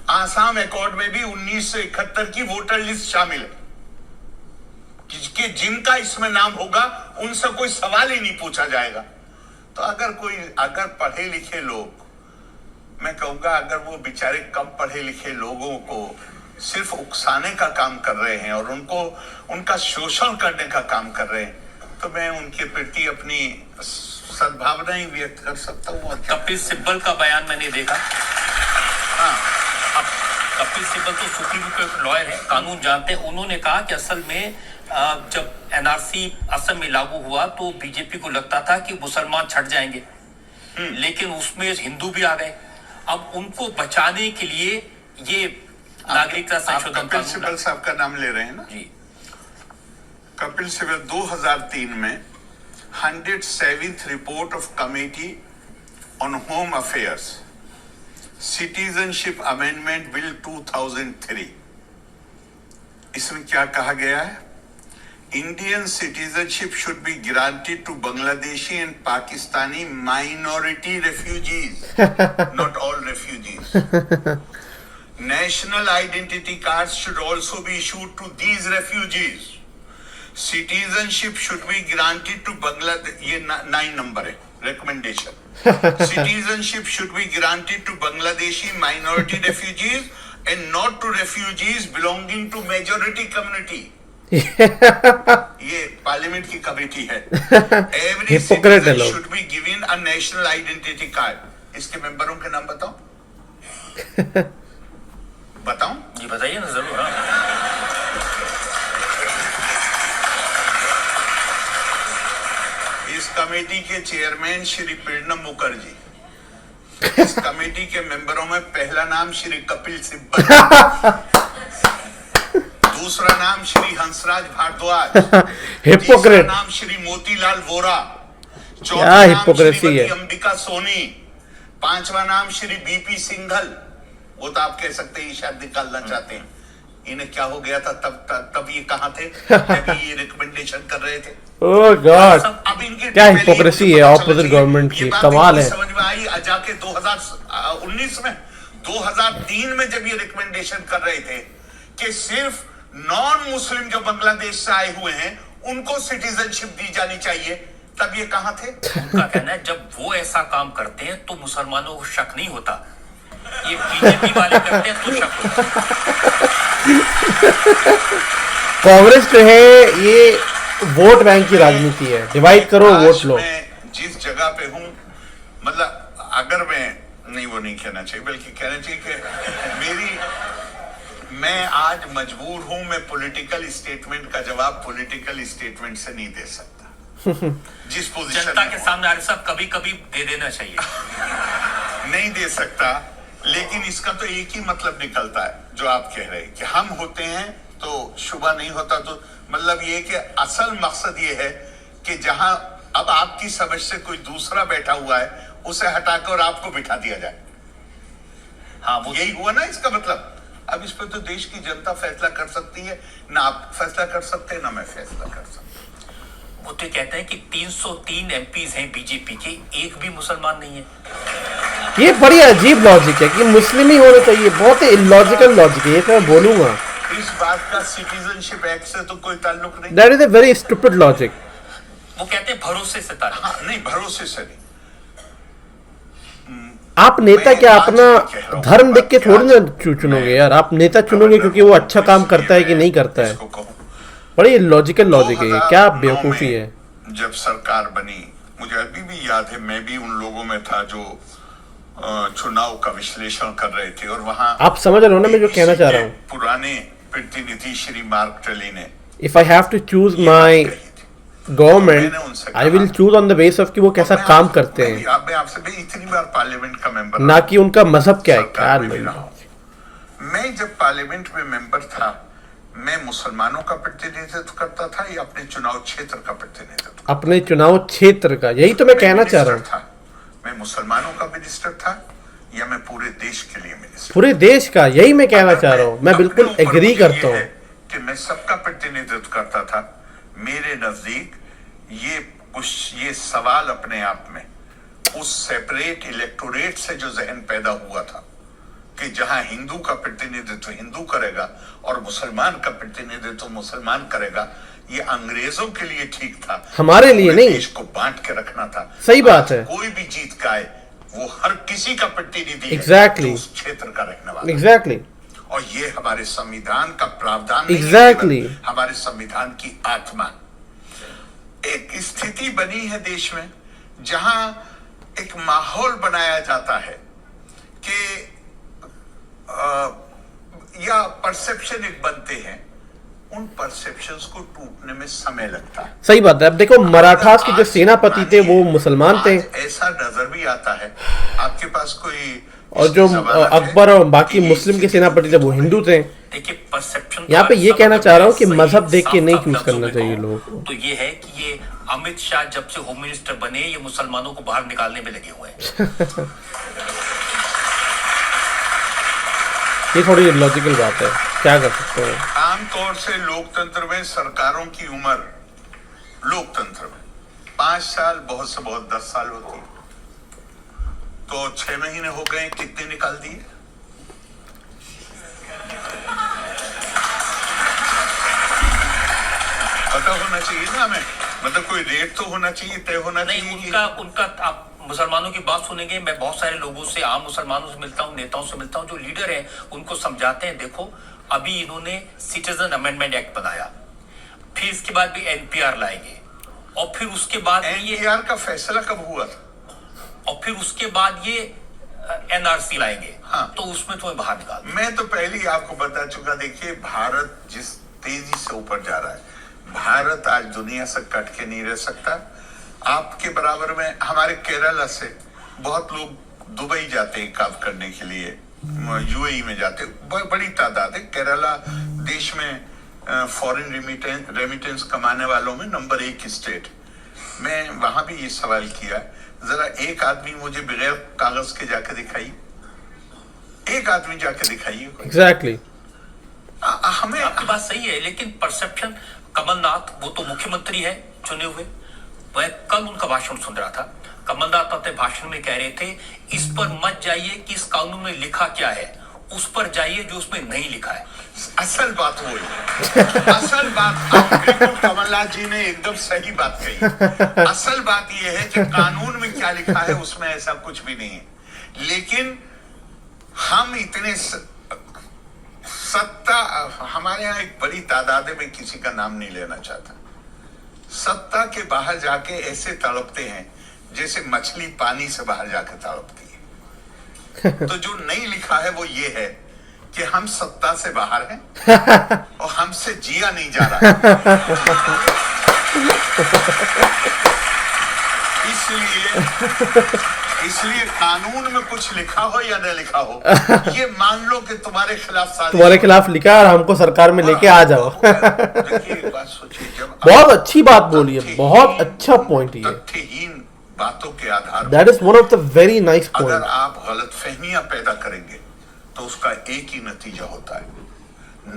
आसाम अकॉर्ड में भी 1971 की वोटर लिस्ट शामिल है कि जिनका इसमें नाम होगा उनसे कोई सवाल ही नहीं पूछा जाएगा। तो अगर पढ़े लिखे लोग, मैं कहूंगा अगर वो बेचारे कम पढ़े लिखे लोगों को सिर्फ उकसाने का काम कर रहे हैं और उनका शोषण करने का काम कर रहे हैं, तो मैं उनके प्रति अपनी सद्भावनाएं व्यक्त कर सकता हूँ। कपिल सिब्बल का बयान मैंने देखा। हाँ, अब कपिल सिब्बल तो सुप्रीम कोर्ट के लॉयर है, कानून जानते हैं। उन्होंने कहा कि असल में जब एनआरसी असम में लागू हुआ तो बीजेपी को लगता था कि मुसलमान छट जाएंगे, लेकिन उसमें हिंदू भी आ गए। अब उनको बचाने के लिए ये नागरिकता संशोधन कपिल सिब्बल साहब का नाम ले रहे हैं ना जी। कपिल सिब्बल 2003 में 107th report of committee on home affairs citizenship amendment bill 2003, इसमें क्या कहा गया है? Indian citizenship should be granted to Bangladeshi and Pakistani minority refugees, not all refugees. National identity cards should also be issued to these refugees. Citizenship should be granted to Bangladesh. ये 9 number है recommendation. Citizenship should be granted to Bangladeshi minority refugees and not to refugees belonging to majority community. ये parliament की committee है। Every citizen should be given a national identity card. इसके मेंबरों के नाम बताओ। बताऊं? जी बताइए ना, जरूर। हाँ। इस कमेटी के चेयरमैन श्री प्रणब मुखर्जी, इस कमेटी के मेंबरों में पहला नाम श्री कपिल सिब्बल, दूसरा नाम श्री हंसराज भारद्वाज, तीसरा नाम श्री मोतीलाल वोरा, चौथा नाम श्रीमती अंबिका सोनी, पांचवा नाम श्री बीपी सिंघल। वो तो आप कह सकते हैं शायद निकालना चाहते हैं। इन्हें क्या हो गया था तब ये कहां थे जब ये रिकमेंडेशन कर रहे थे? ओह गॉड, अब इनकी क्या हिपोक्रेसी है ऑपोजिट गवर्नमेंट की, कमाल है। समझ में आई जाके 2019 में, 2003 में जब ये रिकमेंडेशन कर रहे थे कि सिर्फ नॉन मुस्लिम जो बांग्लादेश से आए हुए हैं उनको सिटीजनशिप दी जानी चाहिए, तब ये कहां थे? उनका कहना है जब वो ऐसा काम करते हैं तो मुसलमानों को शक नहीं होता, ये बीजेपी वाले करते हैं तो शक होता है। कांग्रेस जो है ये वोट बैंक की राजनीति है, डिवाइड करो वोट लो। मैं जिस जगह पे हूं, मतलब अगर मैं नहीं, वो नहीं कहना चाहिए, बल्कि कहना चाहिए कि मैं आज मजबूर हूं, मैं पॉलिटिकल स्टेटमेंट का जवाब पॉलिटिकल स्टेटमेंट से नहीं दे सकता। जिस पोजीशन जनता के सामने आरिफ साहब कभी कभी दे देना चाहिए। नहीं दे सकता, लेकिन इसका तो एक ही मतलब निकलता है जो आप कह रहे हैं कि हम होते हैं तो शुबा नहीं होता। तो मतलब ये कि असल मकसद ये है कि जहां अब आपकी समझ से कोई दूसरा बैठा हुआ है उसे हटाकर आपको बिठा दिया जाए। हाँ, वो यही हुआ ना इसका मतलब। अब इस पर तो देश की जनता फैसला कर सकती है, ना आप फैसला कर सकते हैं ना मैं फैसला कर सकता। वो तो कहते हैं कि 303 एमपीज हैं बीजेपी के, एक भी मुसलमान नहीं है। ये बड़ी अजीब लॉजिक है कि मुस्लिम ही होने चाहिए, बहुत ही इलॉजिकल लॉजिक है, ये तो मैं बोलूंगा। इस बात का सिटीजनशिप एक्ट से तो कोई ताल्लुक नहीं। That is a very stupid logic. वो कहते हैं भरोसे से ताल्लुक। हाँ, नहीं, भरोसे से नहीं। आप नेता मैं क्या आज अपना भी कह रहा हूं, धर्म देख के बात थोड़ी ना आज चुनोगे यार। आप नेता चुनोगे क्योंकि वो अच्छा काम करता है कि नहीं करता है। इसको कहूं। बड़ी लॉजिकल लॉजिक है, क्या बेवकूफी है। जब सरकार बनी, मुझे अभी भी याद है, मैं भी उन लोगों में था जो चुनाव का विश्लेषण कर रहे थे, और वहां आप समझ रहे हो ना मैं जो कहना चाह रहा हूँ। पुराने प्रतिनिधि श्री मार्क टली ने if I have to choose my government I will choose on the base of कि वो कैसा काम करते हैं, मैं आपसे भी इतनी बार पार्लियामेंट का मेंबर ना कि उनका मजहब क्या है। सरकार में भी क्या रहा हूं। मैं जब पार्लियामेंट में मेंबर था, मैं मुसलमानों का प्रतिनिधित्व करता था या अपने चुनाव क्षेत्र का प्रतिनिधित्व? अपने चुनाव क्षेत्र का, यही तो मैं कहना चाह रहा हूँ। था मैं मुसलमानों का मिनिस्टर था या मैं पूरे देश के लिए मिनिस्टर? पूरे देश का, यही मैं कहना चाह रहा हूँ। मैं बिल्कुल अपने ऊपर एग्री मुझे करता ये हूँ है कि मैं सबका प्रतिनिधित्व करता था। मेरे नजदीक ये सवाल अपने आप में उस सेपरेट इलेक्टोरेट से जो जहन पैदा हुआ था कि जहां हिंदू का प्रतिनिधित्व हिंदू करेगा और मुसलमान का प्रतिनिधित्व मुसलमान करेगा, ये अंग्रेजों के लिए ठीक था, हमारे लिए नहीं। देश को बांट के रखना था। सही बात है। कोई भी जीत का आए वो हर किसी का प्रतिनिधि है Exactly. जो उस क्षेत्र का रहने वाला है। एग्जैक्टली। और ये हमारे संविधान का प्रावधान नहीं है, Exactly. केवल हमारे संविधान की आत्मा। एक स्थिति बनी है देश में जहां एक माहौल बनाया जाता है कि या परसेप्शन एक बनते हैं, उन परसेप्शंस को टूटने में समय लगता है। सही बात है। अब देखो मराठास के जो सेनापति थे वो मुसलमान थे, ऐसा नजर भी आता है। आपके पास कोई और जो अकबर और बाकी मुस्लिम के सेनापति थे वो हिंदू थे। देखिए परसेप्शन यहाँ पे ये कहना चाह रहा हूँ कि मजहब देख के नहीं चूज करना चाहिए लोगों को। तो ये है कि ये अमित शाह जब से होम मिनिस्टर बने ये मुसलमानों को बाहर निकालने में लगे हुए हैं। ये थोड़ी लॉजिकल बात है, क्या कर सकते हैं। आमतौर से लोकतंत्र में सरकारों की उम्र, लोकतंत्र में 5 साल, बहुत से बहुत 10 साल होती है। तो 6 महीने हो गए, कितने निकाल दिए? पता होना चाहिए ना हमें, मतलब कोई रेट तो होना चाहिए, तय होना चाहिए। नहीं, उनका आप मुसलमानों की बात सुनेंगे। मैं बहुत सारे लोगों से, आम मुसलमानों से मिलता हूँ, नेताओं से मिलता हूँ जो लीडर हैं, उनको समझाते हैं देखो अभी इन्होंने सिटीजन अमेंडमेंट एक्ट बनाया, फिर इसके बाद भी एनपीआर लाएंगे, और फिर उसके बाद एनपीआर का फैसला कब हुआ था? और फिर उसके बाद ये एनआरसी लाएंगे। हाँ। तो उसमें तुम्हें बाहर निकाल। मैं तो पहले ही आपको बता चुका। देखिए, भारत जिस तेजी से ऊपर जा रहा है, भारत आज दुनिया से कट के नहीं रह सकता। आपके बराबर में हमारे केरला से बहुत लोग दुबई जाते हैं काम करने के लिए, यूएई में जाते, बड़ी तादाद है। केरला देश में फॉरेन रेमिटेंस कमाने वालों में नंबर 1 स्टेट। मैं वहां भी ये सवाल किया, जरा एक आदमी मुझे बगैर कागज के जाके दिखाइए, एक आदमी जाके दिखाइए। एग्जैक्टली। हमें आपकी बात सही है, लेकिन परसेप्शन, कमलनाथ वो तो मुख्यमंत्री है चुने हुए, वह कल उनका भाषण सुन रहा था। कमलनाथ अपने भाषण में कह रहे थे इस पर मत जाइए कि इस कानून में लिखा क्या है, उस पर जाइए जो उसमें नहीं लिखा है। असल बात वो है। असल बात बिल्कुल कमलनाथ जी ने एकदम सही बात कही। असल बात यह है कि कानून में क्या लिखा है उसमें ऐसा कुछ भी नहीं है, लेकिन हम इतने सत्ता, हमारे यहाँ एक बड़ी तादाद है, मैं किसी का नाम नहीं लेना चाहता, सत्ता के बाहर जाके ऐसे तड़पते हैं जैसे मछली पानी से बाहर जाकर तड़पती है। तो जो नहीं लिखा है वो ये है कि हम सत्ता से बाहर हैं और हमसे जिया नहीं जा रहा। इसलिए कानून में कुछ लिखा हो या न लिखा हो, ये मान लो कि तुम्हारे खिलाफ साजिश, तुम्हारे खिलाफ लिखा और हमको सरकार में लेके आ जाओ। देखिए एक बात सोचिए, जब बहुत अच्छी बात बोली है, बहुत अच्छा पॉइंट ये। तथ्यहीन बातों के आधार that is one of the very nice अगर पॉइंट। आप गलतफहमियां पैदा करेंगे तो उसका एक ही नतीजा होता है,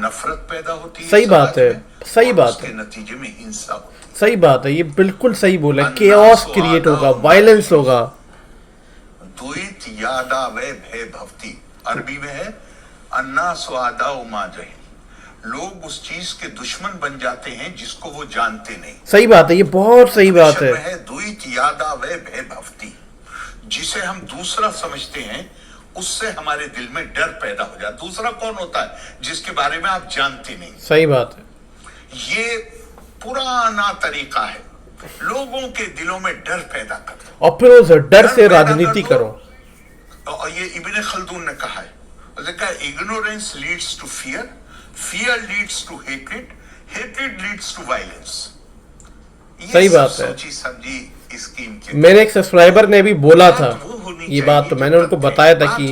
नफरत पैदा होती है। सही बात है, सही बात उसके है, नतीजे में हिंसा होती है। सही बात है, ये बिल्कुल सही बोला। केओस क्रिएट होगा, वायलेंस होगा। द्वैत यादा वे भय भवती, अरबी में है अन्ना स्वादा उमा जय। लोग उस चीज के दुश्मन बन जाते हैं जिसको वो जानते नहीं। सही बात है, ये बहुत सही बात है। द्वैत यादा वे भय भवती, जिसे हम दूसरा समझते हैं उससे हमारे दिल में डर पैदा हो जाता। दूसरा कौन होता है? जिसके बारे में आप जानते नहीं। सही बात है। ये पुराना तरीका है, लोगों के दिलों में डर पैदा करना और फिर उस डर से राजनीति करो। और ये इब्ने खल्दून ने कहा है, उसने कहा ignorance leads to fear, fear leads to hatred, hatred leads to violence. सही बात है। सोची समझी स्कीम के मेरे एक सब्सक्राइबर ने भी बोला था ये बात, तो मैंने उनको बताया था कि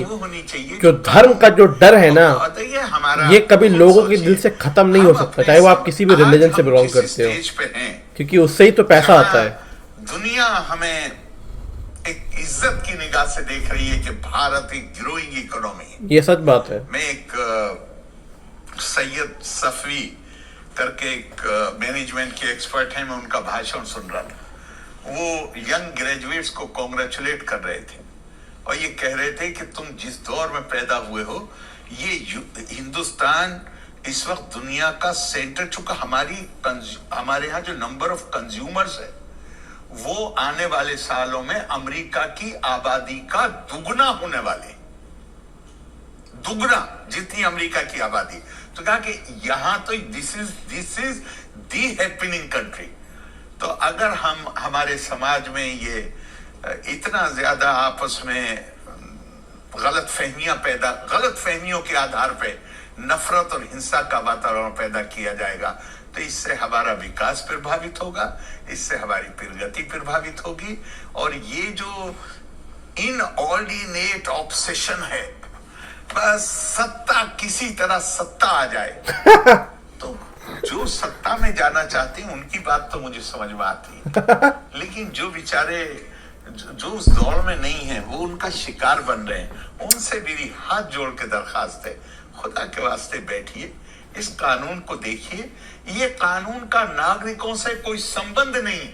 जो धर्म का जो डर है ना, ये कभी लोगों के दिल से खत्म नहीं हो सकता, चाहे वो आप किसी भी रिलीजन से बिलोंग करते हो, क्योंकि उससे ही तो पैसा आता है। दुनिया हमें एक इज्जत की निगाह से देख रही है कि भारत एक ग्रोइंग इकोनॉमी है। ये सच बात है। मैं एक सैयद सफवी करके एक मैनेजमेंट के एक्सपर्ट हैं, मैं उनका भाषण सुन रहा था। वो यंग ग्रेजुएट्स को कॉन्ग्रेचुलेट कर रहे थे और ये कह रहे थे कि तुम जिस दौर में पैदा हुए हो, ये हिंदुस्तान इस वक्त दुनिया का सेंटर, चूंकि हमारे यहाँ जो नंबर ऑफ कंज्यूमर्स है वो आने वाले सालों में अमेरिका की आबादी का दुगना होने वाले, दुगना जितनी अमेरिका की आबादी। तो कहा कि यहां तो this is the happening country. तो अगर हम हमारे समाज में ये इतना ज्यादा आपस में गलतफहमियों के आधार पे नफरत और हिंसा का वातावरण पैदा किया जाएगा, तो इससे हमारा विकास प्रभावित होगा, इससे हमारी प्रगति प्रभावित होगी। और ये जो इनऑर्डिनेट ऑब्सेशन है, बस सत्ता, किसी तरह सत्ता आ जाए तो जो सत्ता में जाना चाहते हैं उनकी बात तो मुझे समझ में आती है, लेकिन जो बेचारे जो उस दौड़ में नहीं है वो उनका शिकार बन रहे हैं, उनसे मेरी हाथ जोड़ के दरखास्त है, खुदा के वास्ते बैठिए, इस कानून को देखिए। ये कानून का नागरिकों से कोई संबंध नहीं,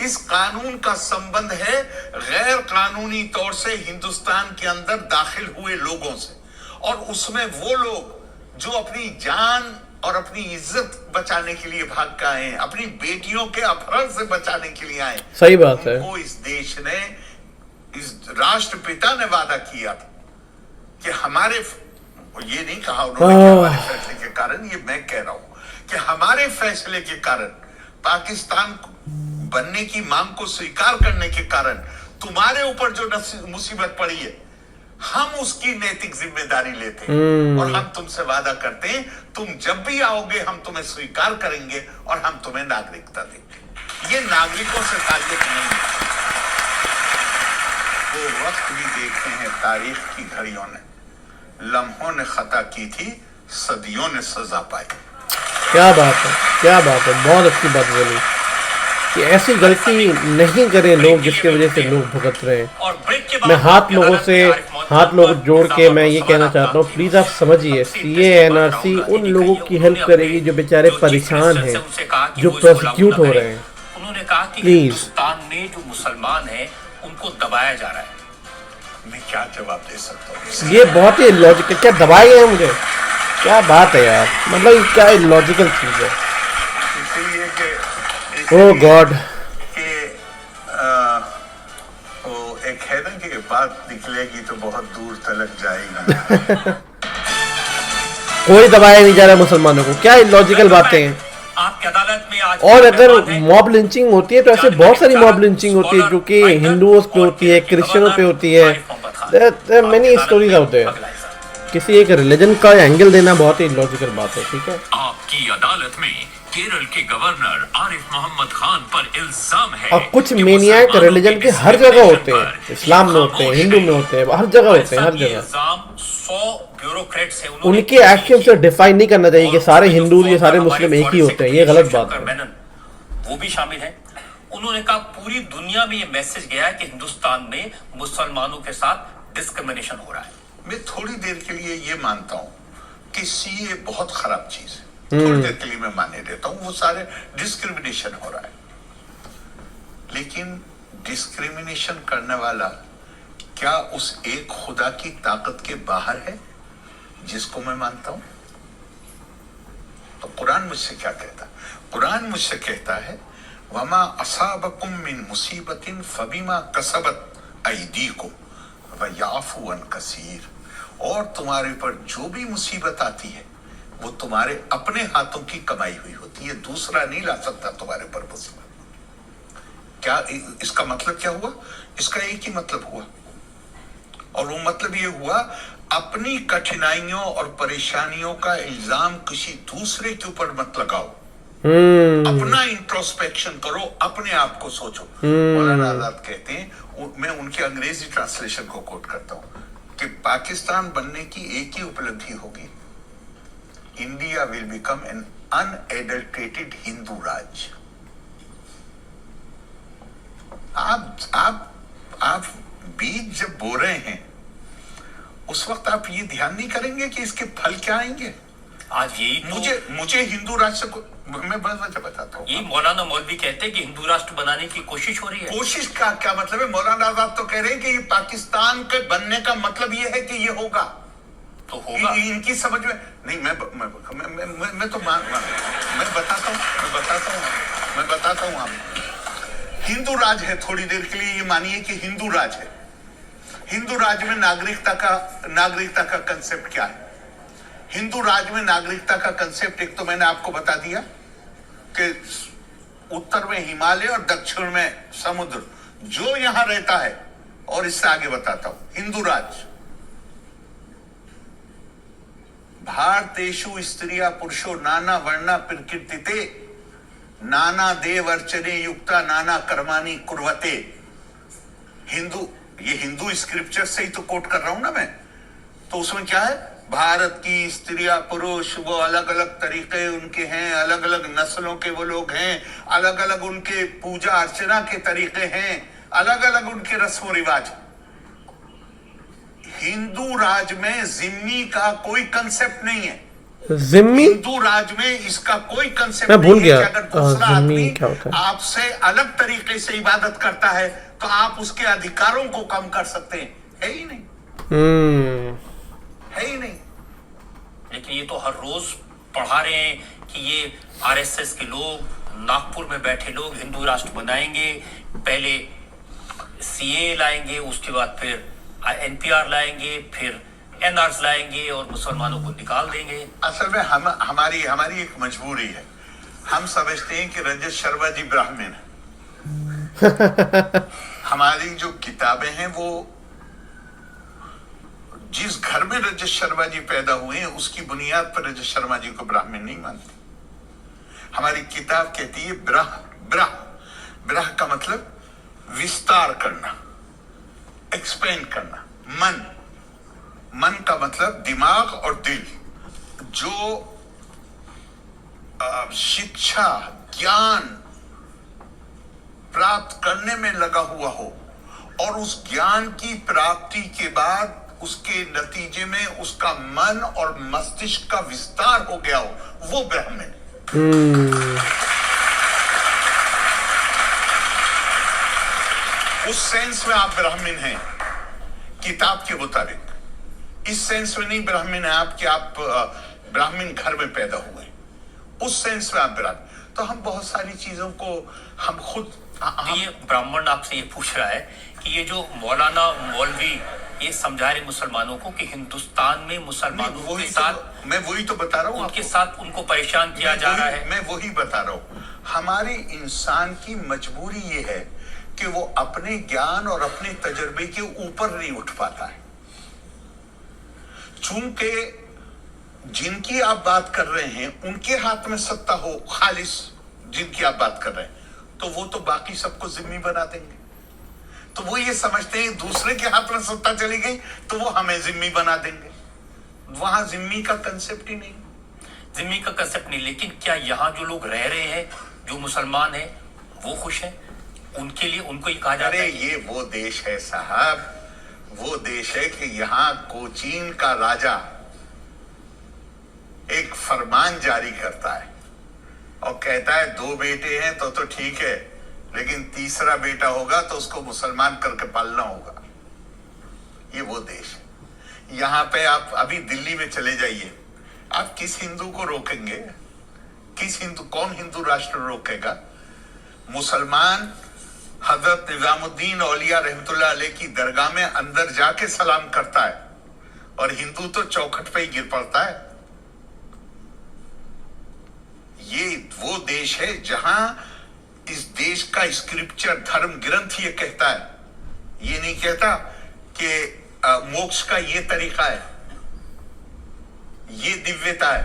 इस कानून का संबंध है गैर कानूनी तौर से हिंदुस्तान के अंदर दाखिल हुए लोगों से, और उसमें वो लोग जो अपनी जान और अपनी इज्जत बचाने के लिए भाग के आए हैं, अपनी बेटियों के अपहरण से बचाने के लिए आए। सही बात है। उनको इस देश ने, इस राष्ट्रपिता ने वादा किया था कि हमारे, ये नहीं कहा उन्होंने कि हमारे फैसले के कारण, ये मैं कह रहा हूं कि हमारे फैसले के कारण, पाकिस्तान बनने की मांग को स्वीकार करने के कारण तुम्हारे ऊपर जो मुसीबत पड़ी है, हम उसकी नैतिक जिम्मेदारी लेते हैं और हम तुमसे वादा करते हैं तुम जब भी आओगे हम तुम्हें स्वीकार करेंगे और हम तुम्हें नागरिकता देंगे। ये नागरिकों से ताल्लुक नहीं है। वो वक्त भी देखे हैं तारीख की घड़ियों ने, लम्हों ने खता की थी, सदियों ने सजा पाई। क्या बात है, क्या बात है, बहुत अच्छी बात बोली कि ऐसी गलती नहीं करें लोग जिसकी वजह से लोग भुगत रहे हैं। मैं हाथ लोग जोड़ के मैं ये कहना चाहता हूँ, प्लीज आप समझिए, सीए एनआरसी उन लोगों की हेल्प करेगी जो बेचारे परेशान हैं, जो प्रोसिक्यूट हो रहे हैं। उन्होंने कहा कि प्लीज, हिंदुस्तान में जो मुसलमान है उनको दबाया जा रहा है। मैं क्या जवाब दे सकता हूँ? ये बहुत ही लॉजिकल, क्या दबाए गए मुझे, क्या बात है यार, मतलब क्या लॉजिकल चीज है। इसलिए कि ओह गॉड, वो एक है ना कि बात निकलेगी तो बहुत दूर तक जाएगी। कोई दबाया नहीं जा रहा मुसलमानों को, क्या लॉजिकल बातें हैं। आपकी अदालत में आज और अगर मॉब लिंचिंग होती है तो ऐसे बहुत सारी मॉब लिंचिंग होती है जो कि हिंदुओं पे होती है, क्रिश्चियनों पे होती है, मेनी स्टोरीज आउट देयर। किसी एक रिलीजन का एंगल देना बहुत ही लॉजिकल बात है, ठीक है। आपकी अदालत में केरल के गवर्नर आरिफ मोहम्मद खान पर इल्जाम है और कुछ कि मेनियाक मुसलमानों रिलीजन के हर discrimination जगह होते हैं, पर इस्लाम में होते हैं, खामोश हिंदू में होते हैं, हर जगह होते हैं, हर ऐसा जगह। इल्जाम 100 ब्यूरोक्रेट्स हैं, उन्होंने उनके एक्शन से डिफाइन नहीं करना चाहिए कि सारे हिंदू या सारे मुस्लिम एक ही होते हैं, ये गलत बात है। मेनन वो भी शामिल है। उन्होंने कहा पूरी दुनिया में ये मैसेज गया है कि हिंदुस्तान में मुसलमानों के साथ डिस्क्रिमिनेशन हो रहा है। मैं थोड़ी देर के लिए ये मानता हूं कि सीए बहुत खराब चीज है, थोड़ी देर के लिए मैं मानने देता हूं, वो सारे डिस्क्रिमिनेशन हो रहा है, लेकिन डिस्क्रिमिनेशन करने वाला क्या उस एक खुदा की ताकत के बाहर है जिसको मैं मानता हूं? तो कुरान मुझसे क्या कहता है? कुरान मुझसे कहता है वमा असाबकुम मिन मुसीबतिन फबिमा कसबत अयदीकुम व याफू अन कसीर, और तुम्हारे पर जो भी मुसीबत आती है वो तुम्हारे अपने हाथों की कमाई हुई होती है, दूसरा नहीं ला सकता तुम्हारे पर मुसीबत। क्या इसका मतलब क्या हुआ? इसका एक ही मतलब हुआ, और वो मतलब ये हुआ अपनी कठिनाइयों और परेशानियों का इल्जाम किसी दूसरे के ऊपर मत लगाओ, अपना इंट्रोस्पेक्शन करो, अपने आप को सोचो। मौलाना आजाद कहते हैं, मैं उनके अंग्रेजी ट्रांसलेशन को कोट करता हूं कि पाकिस्तान बनने की एक ही उपलब्धि होगी, India will become an unadulterated Hindu rajya. आप बीज जब बो रहे हैं उस वक्त आप ये ध्यान नहीं करेंगे कि इसके फल क्या आएंगे। आज यही तो मुझे हिंदू राष्ट्र को मैं वजह बताता हूँ। ये मौलाना मौलवी कहते हैं कि हिंदू राष्ट्र बनाने की कोशिश हो रही है। कोशिश का क्या मतलब है? मौलाना आजाद तो कह रहे हैं कि ये पाकिस्तान के बनने का मतलब ये है कि ये होगा, तो होगा। इनकी समझ में नहीं। मैं तो मैं बताता हूँ आप हिंदू राज है, थोड़ी देर के लिए ये मानिए कि हिंदू राज है। हिंदू राज में नागरिकता का कंसेप्ट क्या है? हिंदू राज में नागरिकता का कंसेप्ट एक तो मैंने आपको बता दिया कि उत्तर में हिमालय और दक्षिण में समुद्र, जो यहां रहता है, और इससे आगे बताता हूं हिंदू राज भारतेषु स्त्रिया पुरुषो नाना वर्णा प्रकीर्तिते नाना देव अर्चने युक्ता नाना कर्माणि कुर्वते। ये हिंदू स्क्रिप्चर से ही तो कोट कर रहा हूं ना मैं। तो उसमें क्या है? भारत की स्त्रियां पुरुष वो अलग अलग तरीके उनके हैं, अलग अलग नस्लों के वो लोग हैं, अलग अलग उनके पूजा अर्चना के तरीके हैं, अलग अलग उनके रस्म रिवाज। हिंदू राज में जिम्मी का कोई कंसेप्ट नहीं है। जिम्मी? हिंदू राज में इसका कोई कंसेप्ट मैं भूल नहीं है गया। कि अगर दूसरा आदमी क्या होता है? आपसे अलग तरीके से इबादत करता है तो आप उसके अधिकारों को कम कर सकते हैं। है ही नहीं, है ही नहीं। लेकिन ये तो हर रोज पढ़ा रहे हैं कि ये आरएसएस के लोग, नागपुर में बैठे लोग हिंदू राष्ट्र बनाएंगे, पहले सीए लाएंगे, उसके बाद फिर एनपीआर लाएंगे, फिर एनआरएस लाएंगे और मुसलमानों को निकाल देंगे। असल में हमारी एक मजबूरी है। हम समझते हैं कि रजत शर्मा जी ब्राह्मण है। हमारी जो किताबें हैं वो जिस घर में रजत शर्मा जी पैदा हुए हैं उसकी बुनियाद पर रजत शर्मा जी को ब्राह्मण नहीं मानती। हमारी किताब कहती है ब्रह का मतलब विस्तार करना, एक्सपेंड करना। मन का मतलब दिमाग और दिल। जो शिक्षा ज्ञान प्राप्त करने में लगा हुआ हो और उस ज्ञान की प्राप्ति के बाद उसके नतीजे में उसका मन और मस्तिष्क का विस्तार हो गया हो, वो ब्राह्मण। उस सेंस में आप ब्राह्मण हैं किताब के मुताबिक। इस सेंस में नहीं ब्राह्मण है आप कि आप ब्राह्मण घर में पैदा हुए, उस सेंस में आप ब्राह्मण। तो हम बहुत सारी चीजों को हम खुद ये ब्राह्मण आपसे ये पूछ रहा है कि ये जो मौलाना मौलवी ये समझा रहे मुसलमानों को कि हिंदुस्तान में मुसलमानों के साथ, मैं वही तो बता रहा हूँ, उनके साथ उनको परेशान किया जा रहा है। मैं वही बता रहा हूँ। हमारे इंसान की मजबूरी ये है कि वो अपने ज्ञान और अपने तजर्बे के ऊपर नहीं उठ पाता है। चूंकि जिनकी आप बात कर रहे हैं उनके हाथ में सत्ता हो खालिस, जिनकी आप बात कर रहे हैं, तो वो तो बाकी सबको जिम्मी बना देंगे। तो वो ये समझते हैं दूसरे के हाथ में सत्ता चली गई तो वो हमें जिम्मी बना देंगे। वहां जिम्मी का कंसेप्ट ही नहीं। जिम्मी का कंसेप्ट नहीं, लेकिन क्या यहाँ जो लोग रह रहे हैं, जो मुसलमान हैं, वो खुश हैं? उनके लिए उनको ही कहा जाता अरे है ये वो देश है साहब, वो देश है कि यहाँ कोचीन का राजा एक फरमान जारी करता है और कहता है 2 बेटे हैं तो ठीक है, लेकिन तीसरा बेटा होगा तो उसको मुसलमान करके पालना होगा। ये वो देश है। यहाँ पे आप अभी दिल्ली में चले जाइए, आप किस हिंदू को रोकेंगे? किस हिंदू, कौन हिंदू राष्ट्र रोकेगा? मुसलमान हजरत निजामुद्दीन औलिया रहमतुल्लाह अलैह की दरगाह में अंदर जाके सलाम करता है और हिंदू तो चौखट पे ही गिर पड़ता है। ये वो देश है जहां इस देश का स्क्रिप्चर, धर्म ग्रंथ ये कहता है, ये नहीं कहता कि मोक्ष का ये तरीका है, ये दिव्यता है।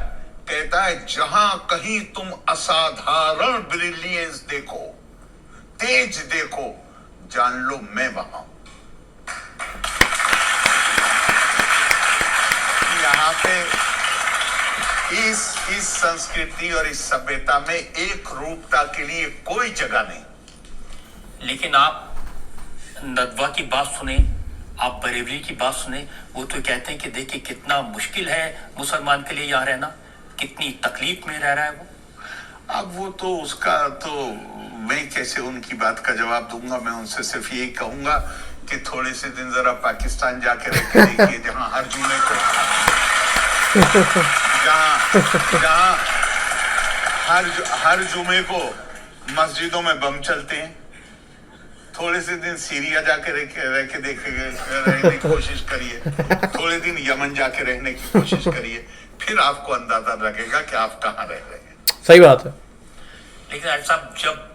कहता है जहां कहीं तुम असाधारण ब्रिलियंस देखो, तेज देखो, जान लो मैं वहां। यहाँ पे इस संस्कृति और इस सभ्यता में एक रूपता के लिए कोई जगह नहीं। लेकिन आप नदवा की बात सुने, आप बरेली की बात सुने, वो तो कहते हैं कि देखिए कितना मुश्किल है मुसलमान के लिए यहाँ रहना, कितनी तकलीफ में रह रहा है वो। अब वो तो उसका तो मैं कैसे उनकी बात का जवाब दूंगा। मैं उनसे सिर्फ यही कहूंगा कि थोड़े से दिन जरा पाकिस्तान जाके रह के देखिए, जहां हर जुमे को जहां हर जुमे को मस्जिदों में बम चलते हैं। थोड़े से दिन सीरिया जाके रह के रहने की कोशिश करिए, थोड़े दिन यमन जाके रहने की कोशिश करिए, फिर आपको अंदाजा लगेगा कि आप कहाँ रह रहे हैं। सही बात है। लेकिन साहब, जब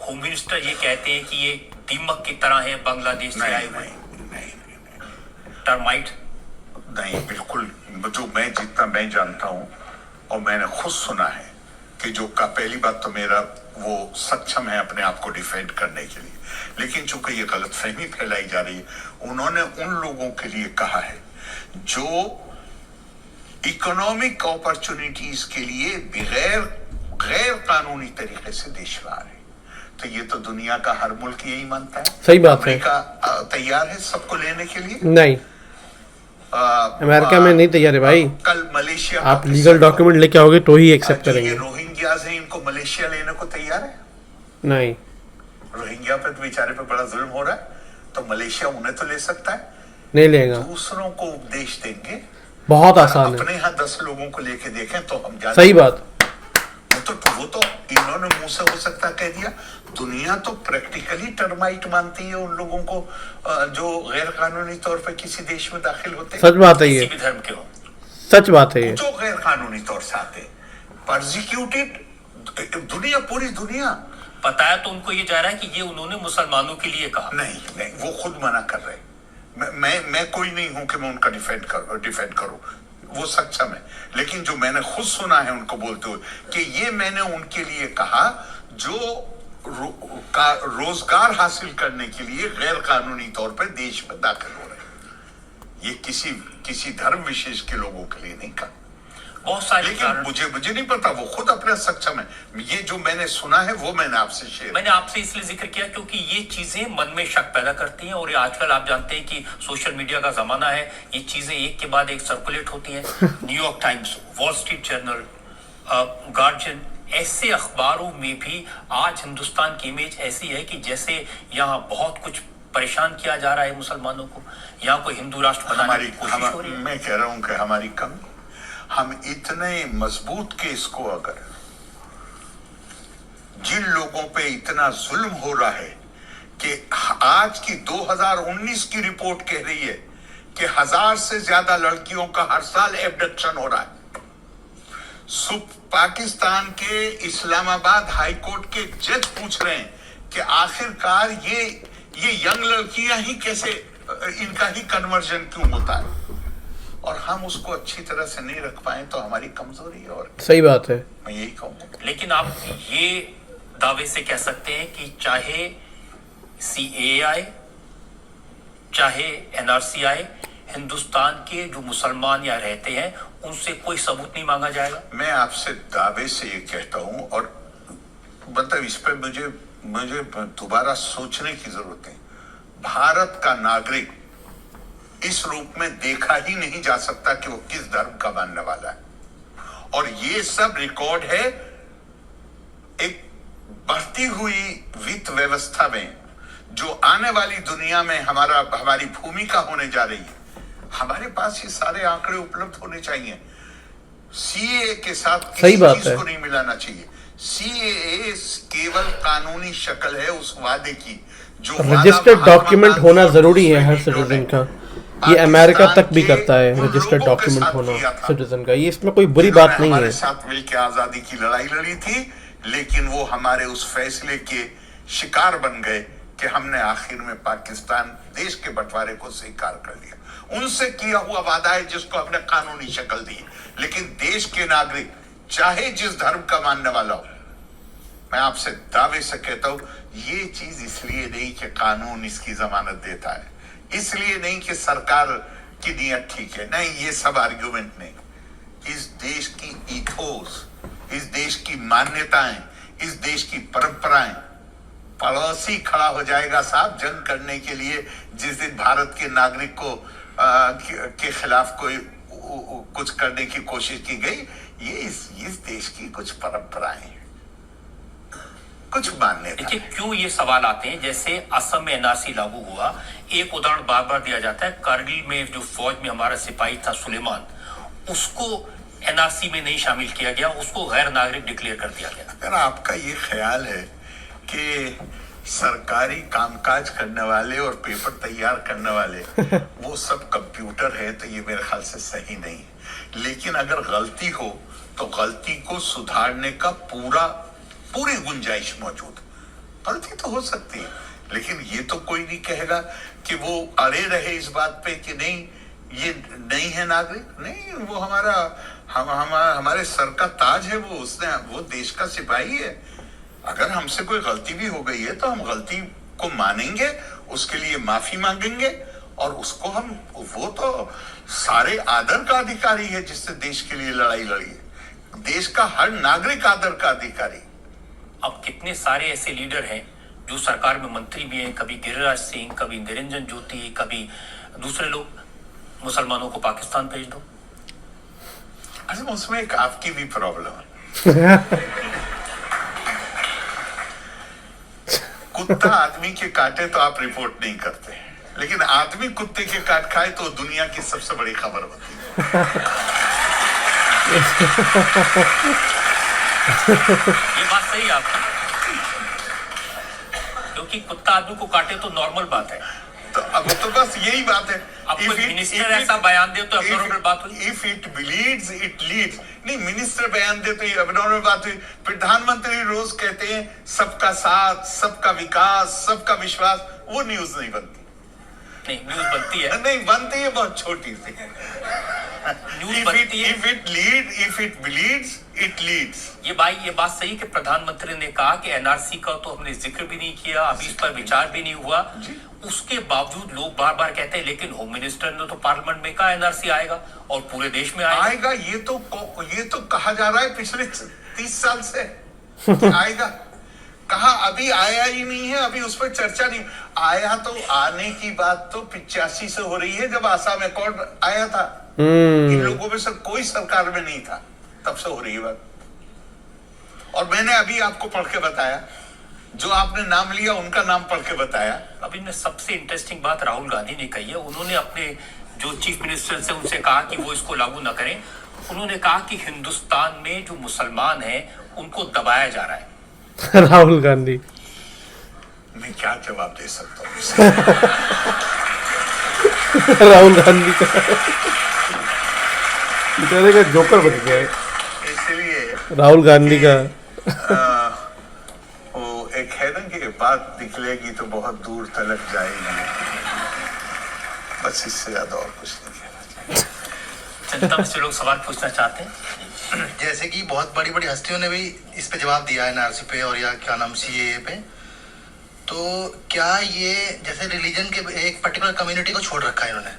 होम मिनिस्टर ये कहते हैं कि ये दीमक की तरह है बांग्लादेश से आए हुए टर्माइट, नहीं, बिल्कुल। जो जितना मैं जानता हूं और मैंने खुद सुना है कि जो का पहली बात तो मेरा वो सक्षम है अपने आप को डिफेंड करने के लिए, लेकिन चूंकि ये गलतफहमी फैलाई जा रही है, उन्होंने उन लोगों के लिए कहा है जो इकोनॉमिक अपॉर्चुनिटीज के लिए गैर कानूनी तरीके से देश में आ रहे। तो ये तो दुनिया का हर मुल्क यही मानता है। सही बात है। अमेरिका तैयार है सबको लेने के लिए? नहीं, अमेरिका में नहीं तैयार है भाई। कल मलेशिया, आप लीगल डॉक्यूमेंट लेके आओगे तो ही एक्सेप्ट करेंगे। रोहिंग्याज हैं, इनको मलेशिया लेने को तैयार है? नहीं, रोहिंग्या पे तो बेचारे पे बड़ा जुल्म हो रहा है, तो मलेशिया उन्हें तो ले सकता है, नहीं लेगा। दूसरों को उपदेश देंगे। बहुत आसान है। अपने यहाँ 10 लोगों को लेके देखें तो हम जाने। सही बात। वो तो इन्होंने मुंह से हो सकता कह दिया। दुनिया तो प्रैक्टिकली टर्माइट मानती है उन लोगों को जो गैर कानूनी तौर पे किसी देश में दाखिल होते हैं। सच बात है ये, किसी भी धर्म के हो। सच बात है ये। जो गैर कानूनी तौर से आते, परसिक्यूटेड, दुनिया, पूरी दुनिया। बताया तो उनको ये जा रहा है कि ये उन्होंने मुसलमानों के लिए कहा। नहीं, वो खुद मना कर रहे। मैं कोई नहीं हूं कि मैं उनका डिफेंड करूं, वो सक्षम है। लेकिन जो मैंने खुद सुना है उनको बोलते हुए कि ये मैंने उनके लिए कहा जो रोजगार हासिल करने के लिए गैर कानूनी तौर पर देश में दाखिल हो रहे हैं। ये किसी धर्म विशेष के लोगों के लिए नहीं कहा। बहुत सारे, लेकिन मुझे नहीं पता, वो खुद अपने सक्षम है। ये जो मैंने सुना है वो मैंने आपसे शेयर। मैंने आपसे इसलिए जिक्र किया क्योंकि ये चीजें मन में शक पैदा करती हैं, और ये आजकल आप जानते हैं कि सोशल मीडिया का जमाना है, ये चीजें एक के बाद एक सर्कुलेट होती हैं। New York times, wall street journal, guardian, ऐसे अखबारों में भी आज हिंदुस्तान की इमेज ऐसी है कि जैसे यहाँ बहुत कुछ परेशान किया जा रहा है मुसलमानों को, यहाँ कोई हिंदू राष्ट्र बनाने की कोशिश हो रही है। मैं कह रहा हूं कि हमारी कमी, हम इतने मजबूत केस को, अगर जिन लोगों पे इतना जुल्म हो रहा है कि आज की 2019 की रिपोर्ट कह रही है कि 1000 से ज्यादा लड़कियों का हर साल एब्डक्शन हो रहा है। पाकिस्तान के इस्लामाबाद हाई कोर्ट के जज पूछ रहे हैं कि आखिरकार ये यंग लड़कियां ही कैसे, इनका ही कन्वर्जन क्यों होता है? और हम उसको अच्छी तरह से नहीं रख पाए तो हमारी कमजोरी है। और सही बात है। मैं यही कहूँगा। लेकिन आप ये दावे से कह सकते हैं कि चाहे CAA आए, चाहे NRC आए, हिंदुस्तान के जो मुसलमान यहाँ रहते हैं उनसे कोई सबूत नहीं मांगा जाएगा। मैं आपसे दावे से ये कहता हूँ, और मतलब इस पर मुझे दोबारा सोचने की जरूरत है। भारत का नागरिक इस रूप में देखा ही नहीं जा सकता कि वो किस धर्म का मानने वाला है। और ये सब रिकॉर्ड है एक बढ़ती हुई वित्त व्यवस्था में, जो आने वाली दुनिया में हमारी भूमिका होने जा रही है। हमारे पास ये सारे आंकड़े उपलब्ध होने चाहिए। CAA के साथ सही बात चीज है। को नहीं मिलाना चाहिए। CAA केवल कानूनी शक्ल है उस वादे की जो रजिस्टर्ड डॉक्यूमेंट होना जरूरी है हर सिटीजन का। ये अमेरिका तक भी करता है, रजिस्टर्ड डॉक्यूमेंट होना सिटीजन का। ये इसमें कोई बुरी बात नहीं है। हमारे साथ मिलकर आजादी की लड़ाई लड़ी थी, लेकिन वो हमारे उस फैसले के शिकार बन गए कि हमने आखिर में पाकिस्तान देश के बंटवारे को स्वीकार कर लिया। उनसे किया हुआ वादा है जिसको हमने कानूनी शक्ल दी। लेकिन देश के नागरिक चाहे जिस धर्म का मानने वाला हो, मैं आपसे दावे से कहता हूं, ये चीज इसलिए नहीं कि कानून इसकी जमानत देता है, इसलिए नहीं कि सरकार की नीयत ठीक है, नहीं, ये सब आर्ग्यूमेंट नहीं। इस देश की इथोस, इस देश की मान्यताएं, इस देश की परंपराएं, पड़ोसी खड़ा हो जाएगा साहब जंग करने के लिए जिस दिन भारत के नागरिक को के खिलाफ कोई कुछ करने की कोशिश की गई। ये इस देश की कुछ परंपराएं हैं, कुछ मान्यता। देखिए क्यों ये सवाल आते हैं। जैसे असम में NRC लागू हुआ, एक उदाहरण बार बार दिया जाता है, कारगिल में जो फौज में हमारा सिपाही था सुलेमान, उसको NRC में नहीं शामिल किया गया, उसको गैर नागरिक डिक्लेयर कर दिया गया। अगर आपका ये ख्याल है कि सरकारी कामकाज करने वाले और पेपर तैयार करने वाले वो सब कंप्यूटर है, तो ये मेरे ख्याल से सही नहीं है। लेकिन अगर गलती हो तो गलती को सुधारने का पूरी गुंजाइश मौजूद। गलती तो हो सकती है, लेकिन ये तो कोई नहीं कहेगा कि वो अड़े रहे इस बात पे कि नहीं ये नहीं है नागरिक। नहीं, वो हमारे सर का ताज है, वो देश का सिपाही है। अगर हमसे कोई गलती भी हो गई है तो हम गलती को मानेंगे, उसके लिए माफी मांगेंगे, और उसको वो तो सारे आदर का अधिकारी है जिससे देश के लिए लड़ाई लड़ी है। देश का हर नागरिक आदर का अधिकारी। अब कितने सारे ऐसे लीडर हैं जो सरकार में मंत्री भी हैं, कभी गिरिराज सिंह, कभी निरंजन ज्योति, कभी दूसरे लोग। मुसलमानों को पाकिस्तान भेज दो। अच्छा, उसमें एक आपकी भी प्रॉब्लम है। कुत्ता आदमी के काटे तो आप रिपोर्ट नहीं करते, लेकिन आदमी कुत्ते के काट खाए तो दुनिया की सबसे बड़ी खबर होती है। ये बात सही है आपकी, क्योंकि कुत्ता आदमी को काटे तो नॉर्मल बात है। तो अब तो बस यही बात है। अब कोई मिनिस्टर ऐसा बयान दे तो अबनॉर्मल बात हुई। If it bleeds it leads. नहीं, मिनिस्टर बयान दे तो ये अबनॉर्मल बात हुई। प्रधानमंत्री रोज कहते हैं सबका साथ, सबका विकास, सबका विश्वास, वो न्यूज नहीं बनती। नहीं, न्यूज बनती है। नहीं बनती है, बहुत छोटी सी न्यूज बनती है। If it bleeds it leads. ये बात सही कि प्रधानमंत्री ने कहा कि NRC का तो हमने जिक्र भी नहीं किया, अभी इस पर विचार भी नहीं हुआ। उसके बावजूद लोग बार बार कहते हैं लेकिन होम मिनिस्टर ने तो पार्लियामेंट में कहा NRC आएगा और पूरे देश में आएगा। ये तो कहा जा रहा है पिछले 30 साल से आएगा। कहा अभी आया ही नहीं है, अभी उस पर चर्चा नहीं आया। तो आने की बात तो 85 से हो रही है, जब आसाम अकॉर्ड आया था। इन लोगों में से कोई सरकार में नहीं था, तब से हो रही है बात। और मैंने अभी आपको पढ़ के बताया, जो आपने नाम लिया उनका नाम पढ़ के बताया। अभी ने सबसे इंटरेस्टिंग बात राहुल गांधी ने कही है। उन्होंने अपने जो चीफ मिनिस्टर से उनसे कहा कि वो इसको लागू न करें। उन्होंने कहा कि हिंदुस्तान में जो मुसलमान हैं उनको दबाया जा रहा है। राहुल गांधी, मैं क्या जवाब दे सकता हूँ? राहुल गांधी का बेचारे का जोकर बच गया है। इसलिए राहुल गांधी का वो एक है ना कि बात निकलेगी तो बहुत दूर तलक जाएगी। बस इससे ज्यादा और कुछ नहीं कहना चाहिए। जनता से लोग सवाल पूछना चाहते हैं। जैसे कि बहुत बड़ी बड़ी हस्तियों ने भी इस पे जवाब दिया है, एनआरसी पे और या क्या नाम सीएए पे। तो क्या ये जैसे रिलीजन के एक पर्टिकुलर कम्युनिटी को छोड़ रखा है इन्होंने,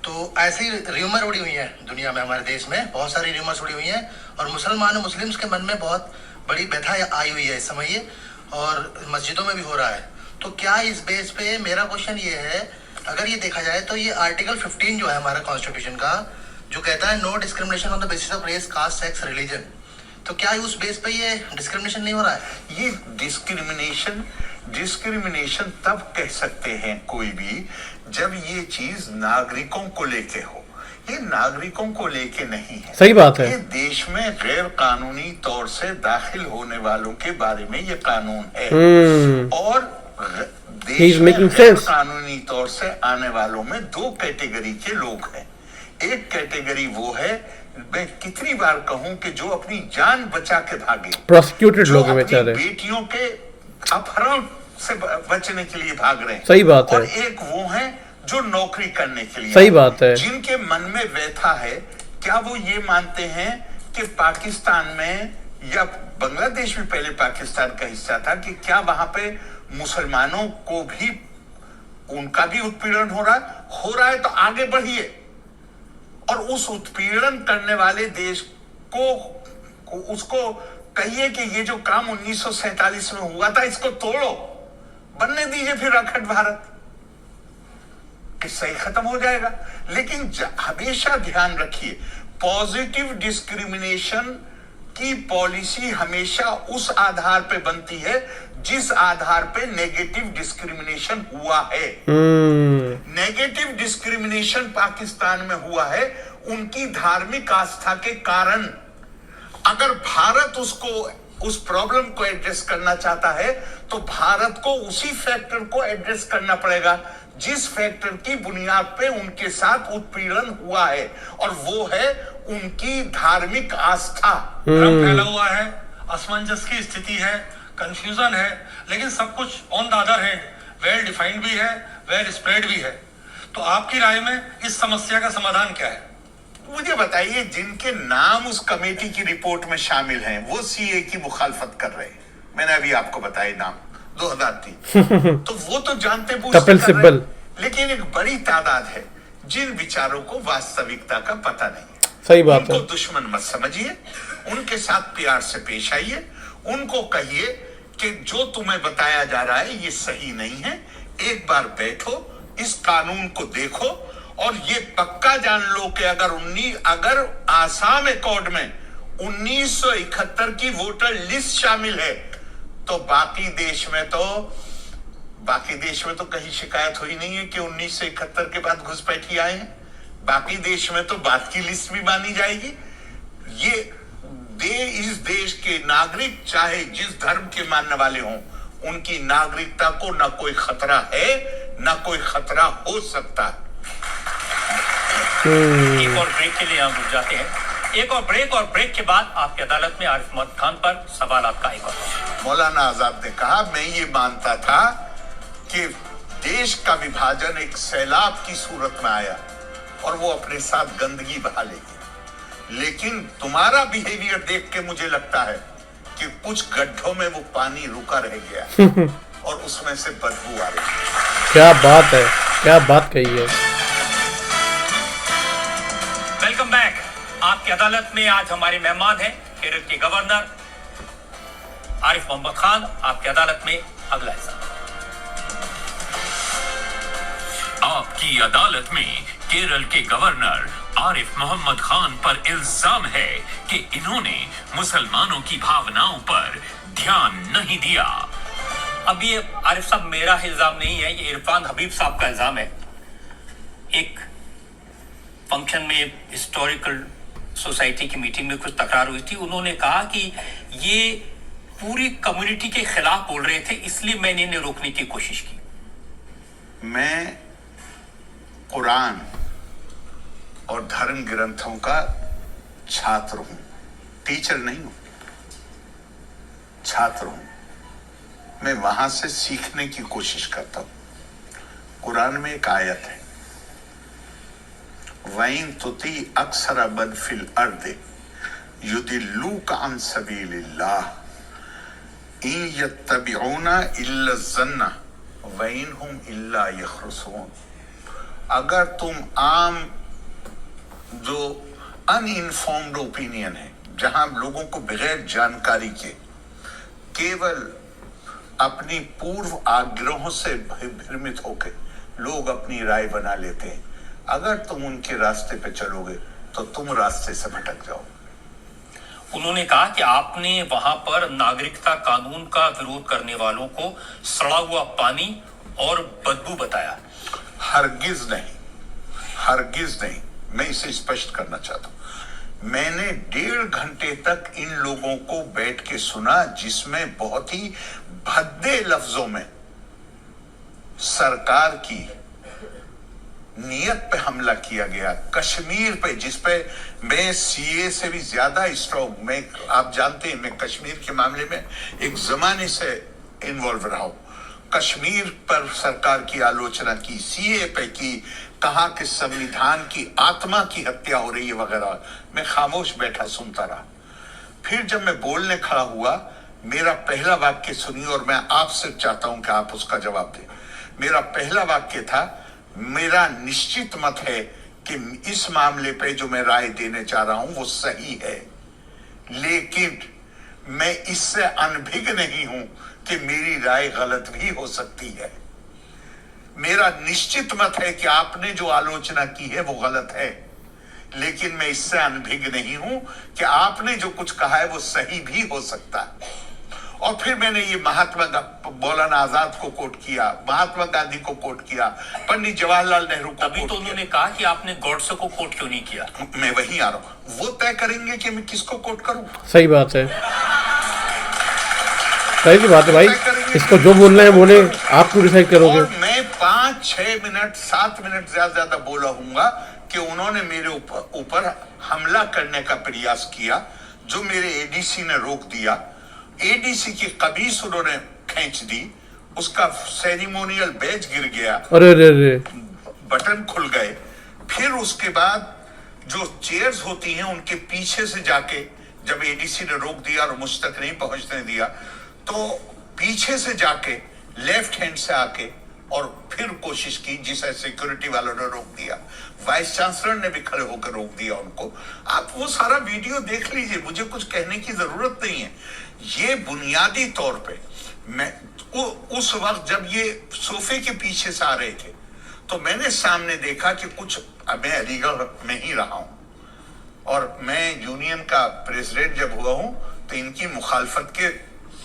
तो ऐसी र्यूमर उड़ी हुई है दुनिया में, हमारे देश में बहुत सारी र्यूमर्स उड़ी हुई हैं और मुसलमान और मुस्लिम्स के मन में बहुत बड़ी व्यथा आई हुई है इस समय ये, और मस्जिदों में भी हो रहा है। तो क्या इस बेस पे मेरा क्वेश्चन ये है, अगर ये देखा जाए तो ये आर्टिकल 15 जो है हमारा कॉन्स्टिट्यूशन का, जो कहता है no discrimination on the basis of race, caste, sex, religion, तो क्या उस बेस पे ये डिस्क्रिमिनेशन नहीं हो रहा है? ये डिस्क्रिमिनेशन तब कह सकते हैं कोई भी जब ये चीज नागरिकों को लेके हो। ये नागरिकों को लेके नहीं है। सही बात है। ये देश में गैर कानूनी तौर से दाखिल होने वालों के बारे में ये कानून है। और देश में गैर कानूनी तौर से आने वालों में दो कैटेगरी के लोग हैं। एक कैटेगरी वो है, मैं कितनी बार कहूं, कि जो अपनी जान बचा के भागे, प्रोसिक्यूटेड लोग हैं बेचारे, बेटियों के अपहरण से बचने के लिए भाग रहे हैं। सही बात है। और एक वो है जो नौकरी करने के लिए, सही बात है, जिनके मन में व्यथा है। क्या वो ये मानते हैं कि पाकिस्तान में, या बांग्लादेश भी पहले पाकिस्तान का हिस्सा था, कि क्या वहां पे मुसलमानों को भी, उनका भी उत्पीड़न हो रहा है तो आगे बढ़िए और उस उत्पीड़न करने वाले देश को उसको कहिए कि ये जो काम 1947 में हुआ था इसको तोड़ो, बनने दीजिए फिर अखंड भारत, किस्सा ही खत्म हो जाएगा। लेकिन हमेशा ध्यान रखिए, पॉजिटिव डिस्क्रिमिनेशन की पॉलिसी हमेशा उस आधार पे बनती है जिस आधार पे नेगेटिव डिस्क्रिमिनेशन हुआ है। नेगेटिव डिस्क्रिमिनेशन पाकिस्तान में हुआ है उनकी धार्मिक आस्था के कारण। अगर भारत उस प्रॉब्लम को एड्रेस करना चाहता है तो भारत को उसी फैक्टर को एड्रेस करना पड़ेगा जिस फैक्टर की बुनियाद पे उनके साथ उत्पीड़न हुआ है, और वो है उनकी धार्मिक आस्था। भ्रम फैला हुआ है, असमंजस की स्थिति है, कंफ्यूजन है, लेकिन सब कुछ on the other hand well defined भी है, वेल स्प्रेड भी है। तो आपकी राय में इस समस्या का समाधान क्या है? मुझे बताइए, जिनके नाम उस कमेटी की रिपोर्ट में शामिल हैं वो सीए की मुखालफत कर रहे हैं, मैंने अभी आपको बताए नाम 2003 तो वो तो जानते कपिल सिब्बल। लेकिन एक बड़ी तादाद है जिन विचारों को वास्तविकता का पता नहीं है। सही बात है। उनको दुश्मन मत समझिए, उनके साथ प्यार से पेश आइए, उनको कहिए कि जो तुम्हें बताया जा रहा है ये सही नहीं है, एक बार बैठो, इस कानून को देखो और ये पक्का जान लो कि अगर आसाम अकॉर्ड में 1971 की वोटर लिस्ट शामिल है तो बाकी देश में तो कहीं शिकायत हुई नहीं है कि 1971 के बाद घुसपैठी आए हैं। बाकी देश में तो बात की लिस्ट भी मानी जाएगी। इस देश के नागरिक चाहे जिस धर्म के मानने वाले हों, उनकी नागरिकता को न कोई खतरा है न कोई खतरा हो सकता है। एक और ब्रेक के लिए हम रुक जाते हैं। एक और ब्रेक के बाद आपकी अदालत में आरिफ मोहम्मद खान पर सवाल आपका एक और। मौलाना आजाद ने कहा, मैं ये मानता था कि देश का विभाजन एक सैलाब की सूरत में आया और वो अपने साथ गंदगी बहा लेगी, लेकिन तुम्हारा बिहेवियर देख के मुझे लगता है कि कुछ गड्ढों में वो पानी रुका रह गया और उसमें से बदबू आ रही है। क्या बात है, क्या बात कही है। Welcome back. आपकी अदालत में आज हमारे मेहमान हैं केरल के गवर्नर आरिफ मोहम्मद खान। आपकी अदालत में अगला हिस्सा। आपकी अदालत में केरल के गवर्नर आरिफ मोहम्मद खान पर इल्जाम है कि इन्होंने मुसलमानों की भावनाओं पर ध्यान नहीं दिया। अब ये आरिफ साहब मेरा इल्जाम नहीं है, ये इरफान हबीब साहब का इल्जाम है। एक फंक्शन में हिस्टोरिकल सोसाइटी की मीटिंग में कुछ तकरार हुई थी, उन्होंने कहा कि ये पूरी कम्युनिटी के खिलाफ बोल रहे थे, इसलिए मैंने इन्हें रोकने की कोशिश की। मैं कुरान और धर्म ग्रंथों का छात्र हूं, टीचर नहीं हूं, छात्र हूं। मैं वहां से सीखने की कोशिश करता हूं। कुरान में एक आयत है, वइन तुती अक्सर बन फिल अर्द युदिल्लूका अन सबीलिल्लाह इन यत्तबिऊना इल्ला ज़न्ना व इन हुम इल्ला यखरुसून। अगर तुम आम जो अनइन्फॉर्म्ड ओपिनियन है, जहां लोगों को बगैर जानकारी के केवल अपनी पूर्व आग्रहों से भ्रमित होकर लोग अपनी राय बना लेते हैं, अगर तुम उनके रास्ते पे चलोगे तो तुम रास्ते से भटक जाओ। उन्होंने कहा कि आपने वहां पर नागरिकता कानून का विरोध करने वालों को सड़ा हुआ पानी और बदबू बताया। हरगिज नहीं, हरगिज नहीं। मैं इसे स्पष्ट करना चाहता हूं। मैंने 1.5 घंटे तक इन लोगों को बैठ के सुना, जिसमें बहुत ही भद्दे लफ्जों में सरकार की नियत पे हमला किया गया, कश्मीर पे, जिस पे मैं सीए से भी ज्यादा स्ट्रॉन्ग, मैं, आप जानते हैं मैं कश्मीर के मामले में एक जमाने से इन्वॉल्व रहा हूं। कश्मीर पर सरकार की आलोचना की, सीए पे की, कहा कि संविधान की आत्मा की हत्या हो रही है वगैरह। मैं खामोश बैठा सुनता रहा। फिर जब मैं बोलने खड़ा हुआ, मेरा पहला वाक्य सुनिए और मैं आपसे चाहता हूं कि आप उसका जवाब दें। मेरा पहला वाक्य था, मेरा निश्चित मत है कि इस मामले पे जो मैं राय देने जा रहा हूं वो सही है, लेकिन मैं इससे अनभिज्ञ नहीं हूं कि मेरी राय गलत भी हो सकती है। मेरा निश्चित मत है कि आपने जो आलोचना की है वो गलत है, लेकिन मैं इससे अनभिज्ञ नहीं हूं कि आपने जो कुछ कहा है वो सही भी हो सकता है। और फिर मैंने ये मौलाना आजाद को कोट किया, महात्मा गांधी को कोट किया, पंडित जवाहरलाल नेहरू को। तभी तो उन्होंने कहा कि आपने गॉडसे को कोट क्यों नहीं किया। मैं वहीं आ रहा हूं, वो तय करेंगे कि मैं किसको कोट करूं। सही बात है, सही बात है भाई, इसको जो बोलना है बोले, आप क्यों डिसाइड करोगे। और मैं 5, 6 मिनट, 7 मिनट ज्यादा बोला हूंगा कि उन्होंने मेरे ऊपर हमला करने का प्रयास किया, जो मेरे एडीसी ने रोक दिया। एडीसी की कमीज उन्होंने खींच दी, उसका सेरेमोनियल बैज गिर गया, अरे बटन खुल गए। फिर उसके बाद जो चेयर्स होती हैं उनके पीछे से जाके, जब एडीसी ने रोक दिया और मुझ तक नहीं पहुंचने दिया, तो पीछे से जाके लेफ्ट हैंड से आके और फिर कोशिश की, जिसे सिक्योरिटी वालों ने रोक दिया। वाइस चांसलर ने भी खड़े होकर रोक दिया उनको। आप वो सारा वीडियो देख लीजिए, मुझे कुछ कहने की जरूरत नहीं है। ये बुनियादी तौर पे मैं उस वक्त जब ये सोफे के पीछे से आ रहे थे, तो मैंने सामने देखा कि कुछ, मैं अलीगढ़ में ही रहा हूं और मैं यूनियन का प्रेसिडेंट जब हुआ हूं तो इनकी मुखालफत के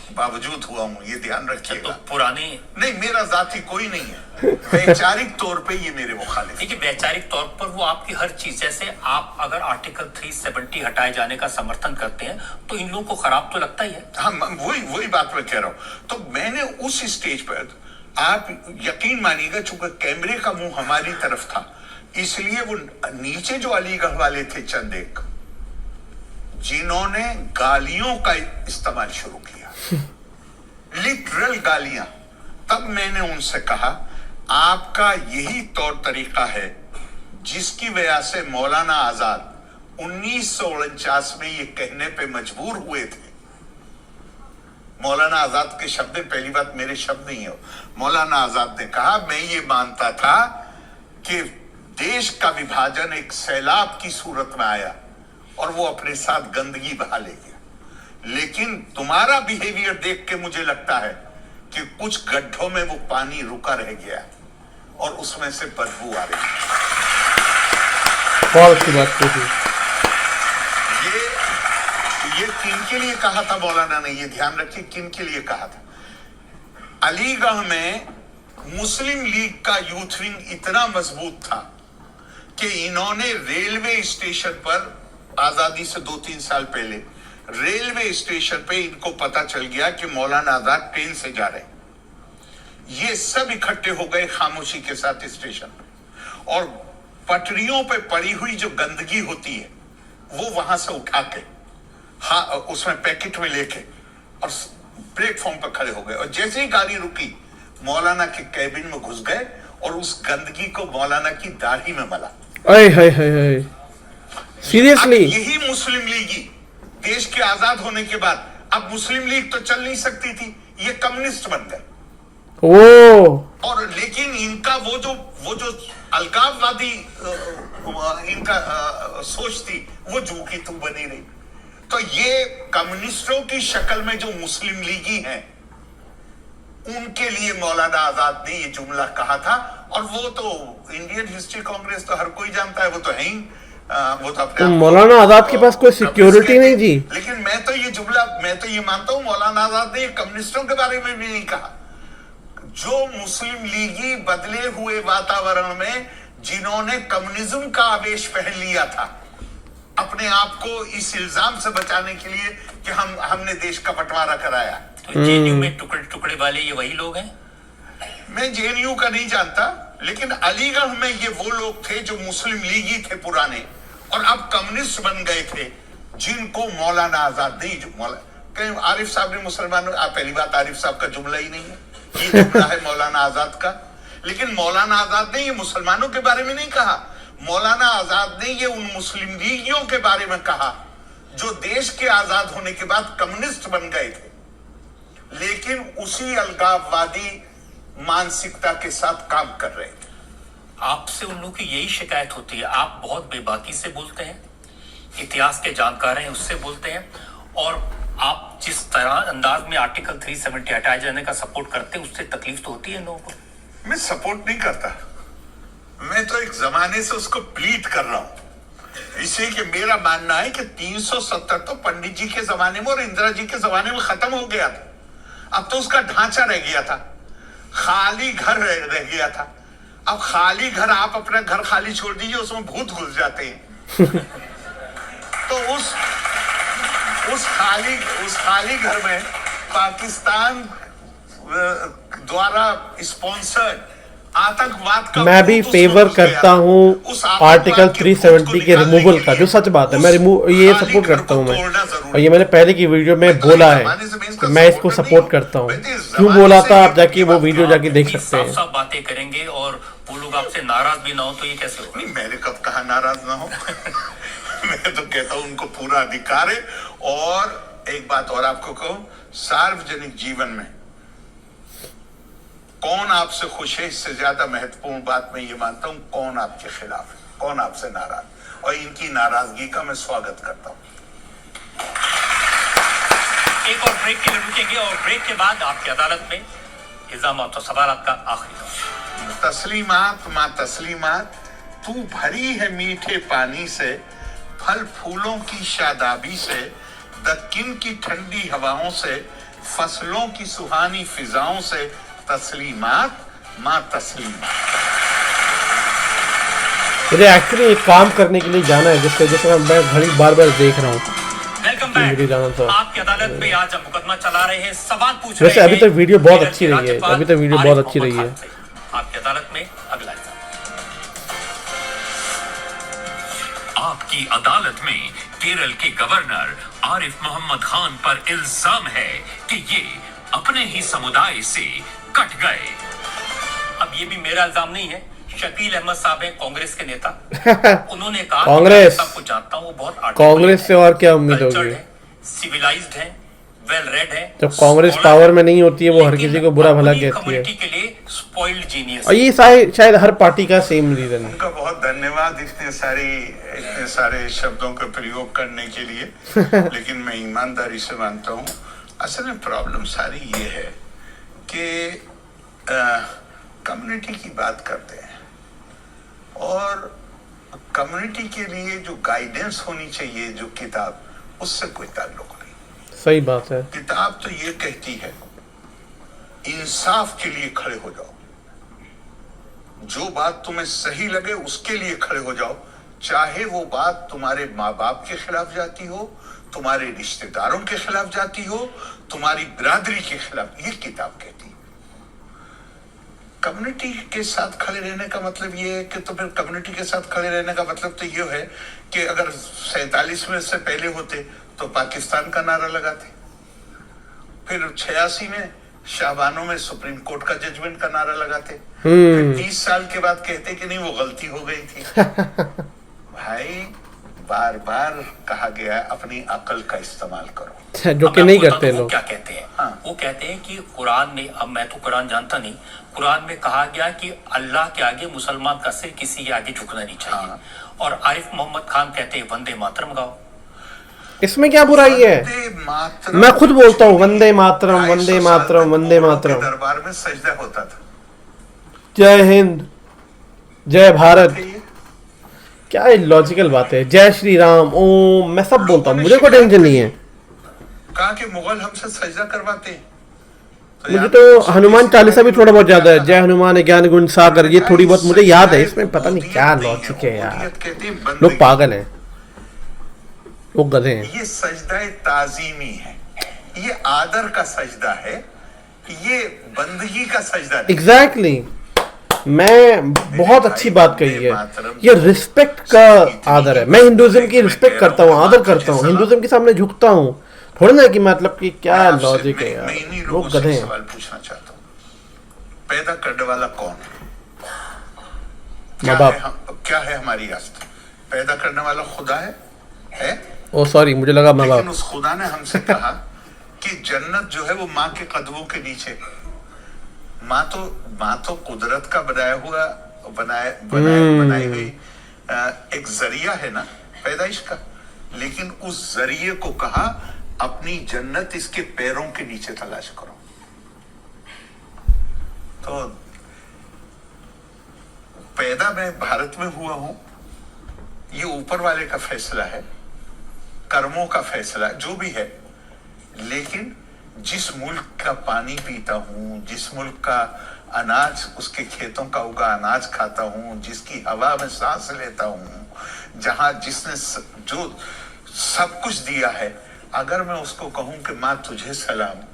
बावजूद हुआ हूं, ये ध्यान रखिएगा। तो पुराने नहीं, मेरा जाति कोई नहीं है, वैचारिक तौर पे ये मेरे मुखालिफ। देखिए, वैचारिक तौर पर वो आपकी हर चीज, जैसे आप अगर आर्टिकल 370 हटाए जाने का समर्थन करते हैं तो इन लोगों को खराब तो लगता ही है। हाँ, वही बात मैं कह रहा हूं। तो मैंने उस स्टेज पर, आप यकीन मानिएगा, चूंकि कैमरे का मुंह हमारी तरफ था, इसलिए वो नीचे जो अलीगढ़ वाले थे चंद एक, जिन्होंने गालियों का इस्तेमाल शुरू किया, लिटरल गालियां, तब मैंने उनसे कहा, आपका यही तौर तरीका है जिसकी वजह से मौलाना आजाद 1949 में ये कहने पे मजबूर हुए थे। मौलाना आजाद के शब्द, पहली बात मेरे शब्द नहीं है, मौलाना आजाद ने कहा, मैं ये मानता था कि देश का विभाजन एक सैलाब की सूरत में आया और वो अपने साथ गंदगी बहा ले गया, लेकिन तुम्हारा बिहेवियर देख के मुझे लगता है कि कुछ गड्ढों में वो पानी रुका रह गया और उसमें से बदबू आ रही है। बहुत अच्छी बात कही। ये किन के लिए कहा था मौलाना ने, ये ध्यान रखिए, किन के लिए कहा था। अलीगढ़ में मुस्लिम लीग का यूथ विंग इतना मजबूत था कि इन्होंने रेलवे स्टेशन पर, आजादी से 2-3 साल पहले रेलवे स्टेशन पे इनको पता चल गया कि मौलाना आजाद ट्रेन से जा रहे हैं। ये सब इकट्ठे हो गए खामोशी के साथ स्टेशन पे, और पटरियों पे पड़ी हुई जो गंदगी होती है वो वहां से उठा के, हाँ, उसमें पैकेट में लेके और प्लेटफॉर्म पर खड़े हो गए, और जैसे ही गाड़ी रुकी मौलाना के कैबिन में घुस गए और उस गंदगी को मौलाना की दाढ़ी में मला। अरे हाय सीरियसली। अब यही मुस्लिम लीगी देश के आजाद होने के बाद, अब मुस्लिम लीग तो चल नहीं सकती थी, ये कम्युनिस्ट बन गए। ओ और लेकिन इनका वो जो अलगाववादी इनका सोच थी, वो जू की तू बनी रही। तो ये कम्युनिस्टों की शक्ल में जो मुस्लिम लीगी हैं, उनके लिए मौलाना आजाद ने ये जुमला कहा था। और वो तो इंडियन हिस्ट्री कांग्रेस तो हर कोई जानता है, वो तो है ही, वो तो अपने तो मौलाना आजाद के पास कोई सिक्योरिटी नहीं थी। लेकिन मैं तो ये मानता हूं मौलाना आजाद ने कम्युनिस्टों के बारे में भी नहीं कहा। जो मुस्लिम लीगी बदले हुए वातावरण में जिन्होंने कम्युनिज्म का आवेश पहन लिया था, अपने आप को इस इल्जाम से बचाने के लिए कि हमने देश का बंटवारा कराया। तो जेएनयू में टुकड़े टुकड़े वाले ये वही लोग हैं? मैं जेएनयू का नहीं जानता, लेकिन अलीगढ़ में ये वो लोग थे जो मुस्लिम लीगी थे पुराने, और अब कम्युनिस्ट बन गए थे, जिनको मौलाना आजाद नहीं, कहीं आरिफ साहब ने मुसलमानों, पहली बात आरिफ साहब का जुमला ही नहीं है, ये जुमला है मौलाना आजाद का। लेकिन मौलाना आजाद ने ये मुसलमानों के बारे में नहीं कहा, मौलाना आजाद ने ये उन मुस्लिम लीगियों के बारे में कहा जो देश के आजाद होने के बाद कम्युनिस्ट बन गए थे, लेकिन उसी अलगाववादी मानसिकता के साथ काम कर रहे थे। आपसे उन लोगों की यही शिकायत होती है, आप बहुत बेबाकी से बोलते हैं, इतिहास के जानकार हैं उससे बोलते हैं, और आप जिस तरह अंदाज में आर्टिकल 370 हटाए जाने का सपोर्ट करते हैं, उससे तकलीफ तो होती है लोगों को। मैं सपोर्ट नहीं करता, मैं तो एक जमाने से उसको प्लीट कर रहा हूं, इसलिए कि मेरा मानना है कि 370 तो पंडित जी के जमाने में और इंदिरा जी के जमाने में खत्म हो गया था। अब तो उसका ढांचा रह गया था, खाली घर रह गया था। अब खाली घर, आप अपना घर खाली छोड़ दीजिए, उसमें भूत घुस जाते हैं। तो उस खाली घर में पाकिस्तान द्वारा स्पॉन्सर्ड आतंकवाद का, मैं भी फेवर करता हूँ आर्टिकल 370 के रिमूवल का, जो सच बात है, मैं ये सपोर्ट करता हूँ मैं, और ये मैंने पहले की वीडियो में बोला है कि मैं इसको सपोर्ट करता हूँ। क्यों बोला था, आप जाके वो वीडियो जाके देख सकते हैं। साफ बातें करेंगे और वो लोग आपसे नाराज भी ना हो, तो ये कैसे होगा? नहीं, मैंने कब कहा नाराज ना हो। मैं तो कहता हूँ उनको पूरा अधिकार है। और एक बात और आपको कहूं, सार्वजनिक जीवन में कौन आपसे खुश है, इससे ज्यादा महत्वपूर्ण बात मैं ये मानता हूं कौन आपके खिलाफ है, कौन आपसे नाराज, और इनकी नाराजगी का मैं स्वागत करता हूं। एक और ब्रेक के लिए रुकेंगे, और ब्रेक के बाद आपकी अदालत में इल्जामात और सवालात का आखिरी दौर। तस्लीमात माँ तस्लीमात, तू भरी है मीठे पानी से, फल फूलों की शादाबी से, दक्किन की ठंडी हवाओं से, फसलों की सुहानी फिजाओं से, तस्लीमात माँ तस्लीमात। मुझे एक्चुअली एक काम करने के लिए जाना है, जिससे जैसे मैं घड़ी बार बार देख रहा हूँ। Welcome back. आपकी अदालत में आज हम मुकदमा चला रहे हैं, सवाल पूछ रहे हैं। वैसे अभी तक वीडियो बहुत अच्छी रही है, अभी तक वीडियो बहुत अच्छी रही है। आपकी अदालत में अगला इल्जाम। आपकी अदालत में केरल के गवर्नर आरिफ मोहम्मद खान पर इल्जाम है कि ये अपने ही समुदाय से कट गए। अब ये भी मेरा इल्जाम नहीं है, शकील अहमद साहब हैं कांग्रेस के नेता, उन्होंने कहा कांग्रेस सबको जानता हूँ, वो बहुत कांग्रेस से और क्या उम्मीद होगी, सिविलाइज्ड है, वेल रेड है। जब कांग्रेस पावर में नहीं होती है वो हर किसी को बुरा भला कहती है, के लिए स्पॉइल्ड जीनियस। और ये शायद हर पार्टी का सेम रीजन है। उनका बहुत धन्यवाद इतने सारे शब्दों का प्रयोग करने के लिए। लेकिन मैं ईमानदारी से मानता हूँ असल में प्रॉब्लम सारी ये है कि कम्युनिटी की बात करते हैं, और कम्युनिटी के लिए जो गाइडेंस होनी चाहिए, जो किताब, उससे कोई ताल्लुक नहीं। सही बात है। किताब तो ये कहती है इंसाफ के लिए खड़े हो जाओ, जो बात तुम्हें सही लगे उसके लिए खड़े हो जाओ, चाहे वो बात तुम्हारे माँ बाप के खिलाफ जाती हो, तुम्हारे रिश्तेदारों के खिलाफ जाती हो, तुम्हारी बिरादरी के खिलाफ, ये किताब कहती है। कम्युनिटी के साथ खड़े रहने का मतलब ये है कि, तो फिर कम्युनिटी के साथ खड़े रहने का मतलब तो ये है कि अगर 47 में से पहले होते तो पाकिस्तान का नारा लगाते, फिर 86 में शाहबानों में सुप्रीम कोर्ट का जजमेंट का नारा लगाते, फिर 30 साल के बाद कहते कि नहीं वो गलती हो गई थी। भाई बार बार कहा गया है अपनी अकल का इस्तेमाल करो, जो कि नहीं करते वो लोग। क्या कहते हैं? हाँ। वो कहते हैं कि कुरान में, अब मैं तो कुरान जानता नहीं, कुरान में कहा गया कि अल्लाह के आगे मुसलमान का सिर किसी के आगे झुकना नहीं चाहिए। हाँ। और आरिफ मोहम्मद खान कहते हैं वंदे मातरम गाओ। इसमें क्या बुराई है? वंदे मातरम। मैं खुद बोलता हूँ वंदे मातरम, वंदे 250 साल मातरम, तक वंदे मोगलों के मातरम। दरबार में सजदा होता था। जय हिंद, जय भारत। ठीक है? क्या इलॉजिकल बात है। जय श्री राम, ओम, मैं सब बोलता हूँ, मुझे कोई टेंशन नहीं है। कहा कि मुगल हमसे सजदा करवाते हैं। मुझे यहाँ तो पे हनुमान चालीसा भी थोड़ा बहुत याद है। जय हनुमान ज्ञान गुण सागर, ये थोड़ी बहुत मुझे याद है। सजदा इसमें पता नहीं क्या उबूदियत नहीं लॉजिक है यार। उबूदियत कहते हैं बंदगी। लोग पागल हैं, लोग गधे हैं। ये सजदा ताजीमी है, ये आदर का सजदा है, ये बंदगी का सजदा नहीं। एग्जैक्टली मैं बहुत अच्छी बात कही है। ये रिस्पेक्ट का आदर है। मैं हिंदुज्म की रिस्पेक्ट करता हूँ, आदर करता हूँ, हिंदुज्म के सामने झुकता हूँ। थोड़ा ना कि मतलब कि क्या मैं आपसे- लॉजिक है मैं इन्हीं यार, लोगों लोग से गधे एक हैं। सवाल पूछना चाहता हूँ, पैदा करने वाला कौन है? माँ बाप। क्या है हमारी आस्था? पैदा करने वाला खुदा है? ओ सॉरी, मुझे लगा माँ लेकिन बाप। उस खुदा ने हमसे कहा कि जन्नत जो है वो माँ के कदमों के नीचे। माँ तो कुदरत का बनाई हुई एक जरिया है ना पैदाइश का, लेकिन उस जरिए को कहा अपनी जन्नत इसके पैरों के नीचे तलाश करो। तो पैदा मैं भारत में हुआ हूं, ये ऊपर वाले का फैसला है, कर्मों का फैसला जो भी है। लेकिन जिस मुल्क का पानी पीता हूं, जिस मुल्क का अनाज, उसके खेतों का उगा अनाज खाता हूं, जिसकी हवा में सांस लेता हूं, जहां जिसने जो सब कुछ दिया है, अगर मैं उसको कहूं कि माँ तुझे सलाम,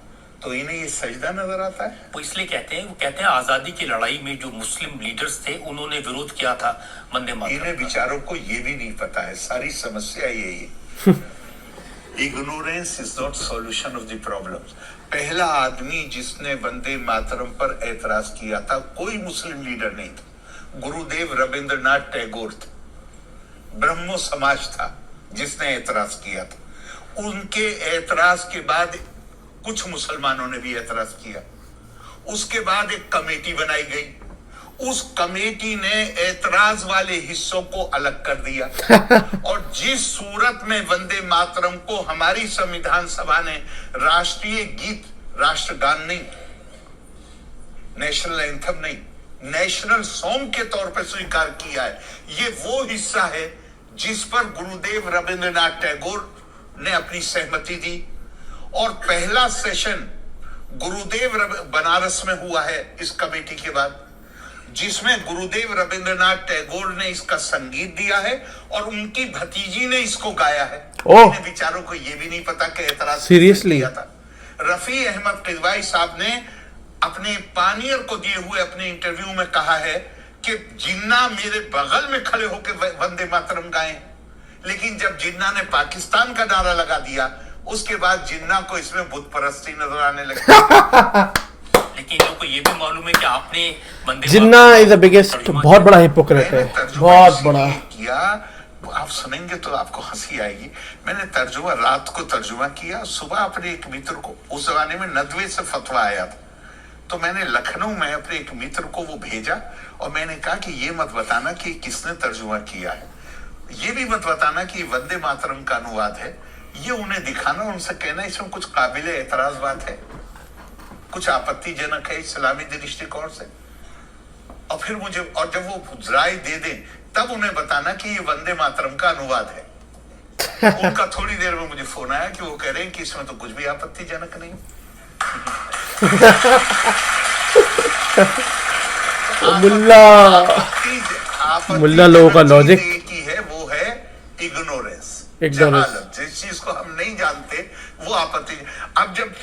तो इन्हें ये सजदा नजर आता है। वो इसलिए कहते हैं, वो कहते हैं आजादी की लड़ाई में जो मुस्लिम लीडर्स थे उन्होंने विरोध किया था वंदे मातरम इन्हें का। बेचारों को ये भी नहीं पता है, सारी समस्या यही है। Ignorance is not solution of the problems. पहला आदमी जिसने वंदे मातरम पर एतराज किया था कोई मुस्लिम लीडर नहीं था, गुरुदेव रविंद्रनाथ टैगोर थे। ब्रह्मो समाज था जिसने एतराज किया था। उनके एतराज के बाद कुछ मुसलमानों ने भी एतराज किया। उसके बाद एक कमेटी बनाई गई, उस कमेटी ने एतराज वाले हिस्सों को अलग कर दिया और जिस सूरत में वंदे मातरम को हमारी संविधान सभा ने राष्ट्रीय गीत, राष्ट्रगान नहीं, नेशनल एंथम नहीं, नेशनल सॉन्ग के तौर पर स्वीकार किया है, ये वो हिस्सा है जिस पर गुरुदेव रविंद्रनाथ टैगोर ने अपनी सहमति दी। और पहला सेशन गुरुदेव बनारस में हुआ है इस कमेटी के बाद, जिसमें गुरुदेव रविंद्रनाथ टैगोर ने इसका संगीत दिया है और उनकी भतीजी ने इसको गाया है। इन्हें बेचारों को ये भी नहीं पता कि एतराज सीरियसली किया था। रफी अहमद किदवाई साहब ने अपने पानियर को दिए हुए अपने इंटरव्यू में कहा है कि जिन्ना मेरे बगल में खड़े होकर वंदे मातरम गाए, लेकिन जब जिन्ना ने पाकिस्तान का नारा लगा दिया उसके बाद जिन्ना को इसमें बुत परस्ती नजर आने लगी। लेकिन लोगों को ये भी मालूम है कि आपने वंदे जिन्ना मातरम इज द बिगेस्ट, बहुत बड़ा हिपोक्रेट है, बहुत बड़ा। किया, आप सुनेंगे तो आपको हंसी आएगी। मैंने तर्जुमा रात को तर्जुमा किया, सुबह अपने एक मित्र को, उस जमाने में नदवे से फतवा आया था, तो मैंने लखनऊ में अपने एक मित्र को वो भेजा और मैंने कहा कि ये मत बताना कि किसने तर्जुमा किया है, ये भी मत बताना कि वंदे मातरम का अनुवाद है, ये उन्हें दिखाना, उनसे कहना इसमें कुछ काबिले एतराज बात है, कुछ आपत्तिजनक है इस्लामी दृष्टिकोण से। और फिर मुझे, और जब वो राय दे दें तब उन्हें बताना कि ये वंदे मातरम का अनुवाद है। उनका थोड़ी देर में मुझे फोन आया कि वो कह रहे हैं कि इसमें तो कुछ भी आपत्तिजनक नहीं। मुल्ला लोगों का लॉजिक की है वो है इग्नोरेंस, इग्नोरेंस। जिस चीज को हम नहीं जानते वो आपत्ति। अब जब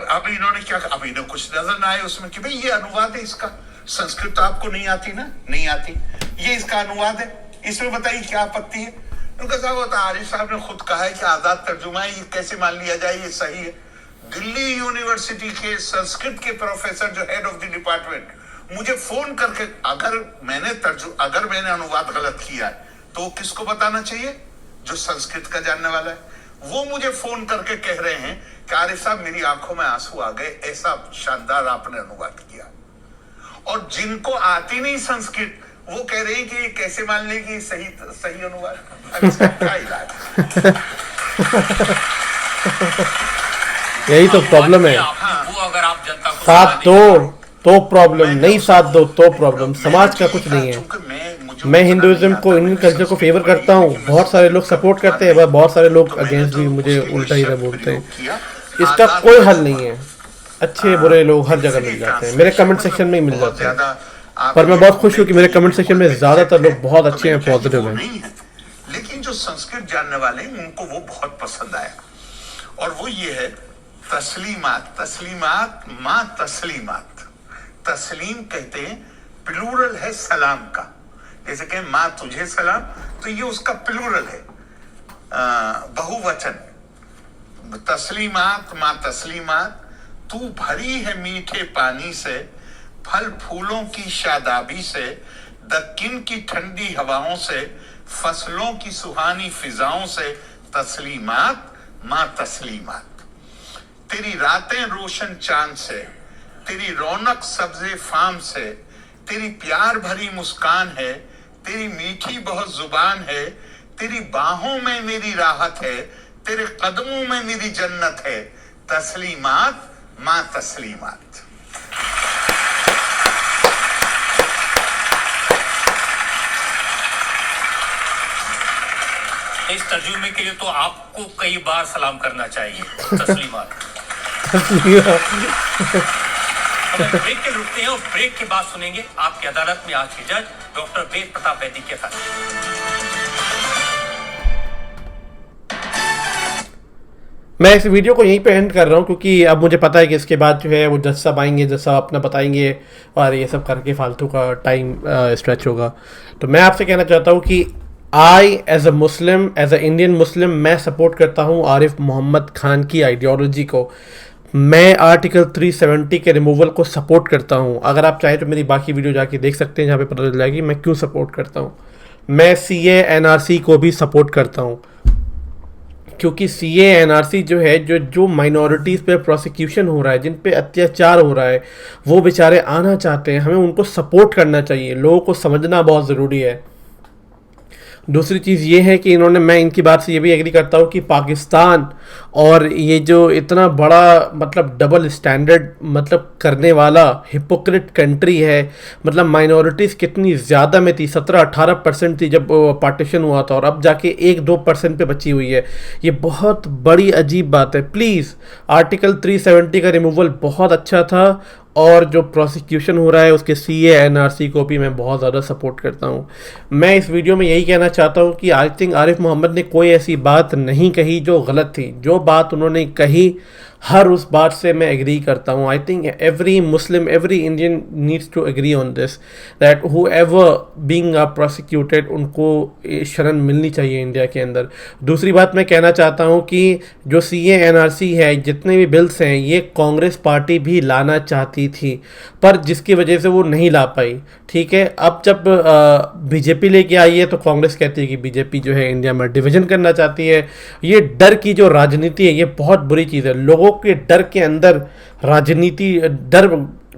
अब इन्होंने क्या, अब इन्हें कुछ नजर ना आए उसमें कि भाई ये अनुवाद है इसका, संस्कृत तो आपको नहीं आती ना, नहीं आती, ये इसका अनुवाद है, इसमें बताइए क्या आपत्ति है। उनका साहब होता, आरिफ साहब ने खुद कहा है कि आजाद तर्जुमा है, ये कैसे मान लिया जाए ये सही है। दिल्ली यूनिवर्सिटी के संस्कृत के प्रोफेसर जो हेड ऑफ द डिपार्टमेंट मुझे फोन करके, अगर मैंने अनुवाद गलत किया है तो किसको बताना चाहिए? जो संस्कृत का जानने वाला है। वो मुझे फोन करके कह रहे हैं कि आरिफ साहब मेरी आंखों में आंसू आ गए, ऐसा शानदार आपने अनुवाद किया। और जिनको आती नहीं संस्कृत वो कह रहे हैं कि ये कैसे मान ले कि सही अनुवाद। इसका क्या इलाज? यही तो प्रॉब्लम है। वो अगर आप जनता को साथ दो तो प्रॉब्लम, नहीं साथ दो तो प्रॉब्लम। समाज का कुछ नहीं है। मैं हिंदुइज्म को, इंडियन कल्चर को फेवर करता हूँ, बहुत सारे लोग सपोर्ट करते हैं, बहुत सारे लोग अगेंस्ट भी मुझे उल्टा ही बोलते हैं। इसका कोई हल नहीं है। अच्छे बुरे लोग हर जगह मिल जाते हैं, मेरे कमेंट सेक्शन में ही मिल जाते हैं। पर मैं बहुत खुश हूँ कि मेरे कमेंट सेक्शन में ज्यादातर लोग बहुत अच्छे हैं, पॉजिटिव हैं। लेकिन जो संस्कृत जानने वाले हैं उनको वो बहुत पसंद आया, और वो ये है तस्लीमात। तस्लीमात माँ तस्लीमात। तस्लीम कहते हैं, प्लूरल है सलाम का। जैसे कि माँ तुझे सलाम, तो ये उसका प्लूरल है, बहुवचन। तस्लीमात माँ तस्लीमात, तू भरी है मीठे पानी से, फल फूलों की शादाबी से, दक्किन की ठंडी हवाओं से, फसलों की सुहानी फिजाओं से। तस्लीमात माँ तस्लीमात। तेरी रातें रोशन चांद से, तेरी रौनक सब्जे फाम से, तेरी प्यार भरी मुस्कान है, तेरी मीठी बहुत जुबान है, तेरी बाहों में मेरी राहत है, तेरे कदमों में मेरी जन्नत है। तस्लीमात माँ तस्लीमात। इस तर्जुमे के लिए तो आपको कई बार सलाम करना चाहिए। तस्लीमात। ब्रेक के रुकते हैं और ब्रेक के बाद सुनेंगे आपकी अदालत में आज के जज डॉक्टर वेद प्रताप वैदिक के साथ। मैं इस वीडियो को यहीं पे एंड कर रहा हूँ, क्योंकि अब मुझे पता है कि इसके बाद जो है वो जज साहब आएंगे, जज साहब अपना बताएंगे और ये सब करके फालतू का टाइम स्ट्रेच होगा। तो मैं आपसे कहना चाहता हूँ कि I as a Muslim, as a Indian Muslim, मैं सपोर्ट करता हूँ आरिफ मोहम्मद खान की आइडियोलॉजी को। मैं आर्टिकल 370 के रिमूवल को सपोर्ट करता हूँ। अगर आप चाहें तो मेरी बाकी वीडियो जाके देख सकते हैं, जहाँ पे पता चल जाएगी मैं क्यों सपोर्ट करता हूँ। मैं CA NRC को भी सपोर्ट करता हूँ, क्योंकि CA NRC जो है, जो माइनॉरिटीज़ पे प्रोसिक्यूशन हो रहा है, जिन पे अत्याचार हो रहा है, वो बेचारे आना चाहते हैं। हमें उनको सपोर्ट करना चाहिए। लोगों को समझना बहुत ज़रूरी है। दूसरी चीज़ ये है कि मैं इनकी बात से ये भी एग्री करता हूँ कि पाकिस्तान और ये जो इतना बड़ा मतलब डबल स्टैंडर्ड मतलब करने वाला हिपोक्रेट कंट्री है, मतलब माइनॉरिटीज़ कितनी ज़्यादा में थी, 17-18% थी जब पार्टीशन हुआ था, और अब जाके 1-2% पे बची हुई है। ये बहुत बड़ी अजीब बात है। प्लीज़ आर्टिकल 370 का रिमूवल बहुत अच्छा था, और जो प्रोसिक्यूशन हो रहा है उसके CA NRC को भी मैं बहुत ज़्यादा सपोर्ट करता हूँ। मैं इस वीडियो में यही कहना चाहता हूँ कि आई थिंक आरिफ मोहम्मद ने कोई ऐसी बात नहीं कही जो गलत थी। जो बात उन्होंने कही हर उस बात से मैं एग्री करता हूँ। I think every Muslim, every Indian needs to agree on this, that whoever being prosecuted, उनको शरण मिलनी चाहिए इंडिया के अंदर। दूसरी बात मैं कहना चाहता हूँ कि जो CA NRC है, जितने भी बिल्स हैं, ये कांग्रेस पार्टी भी लाना चाहती थी, पर जिसकी वजह से वो नहीं ला पाई। ठीक है, अब जब बीजेपी लेके आई है तो कांग्रेस कहती है कि बीजेपी जो है इंडिया में डिवीजन करना चाहती है। ये डर की जो राजनीति है, ये बहुत बुरी चीज़ है। लोगों के डर के अंदर राजनीति, डर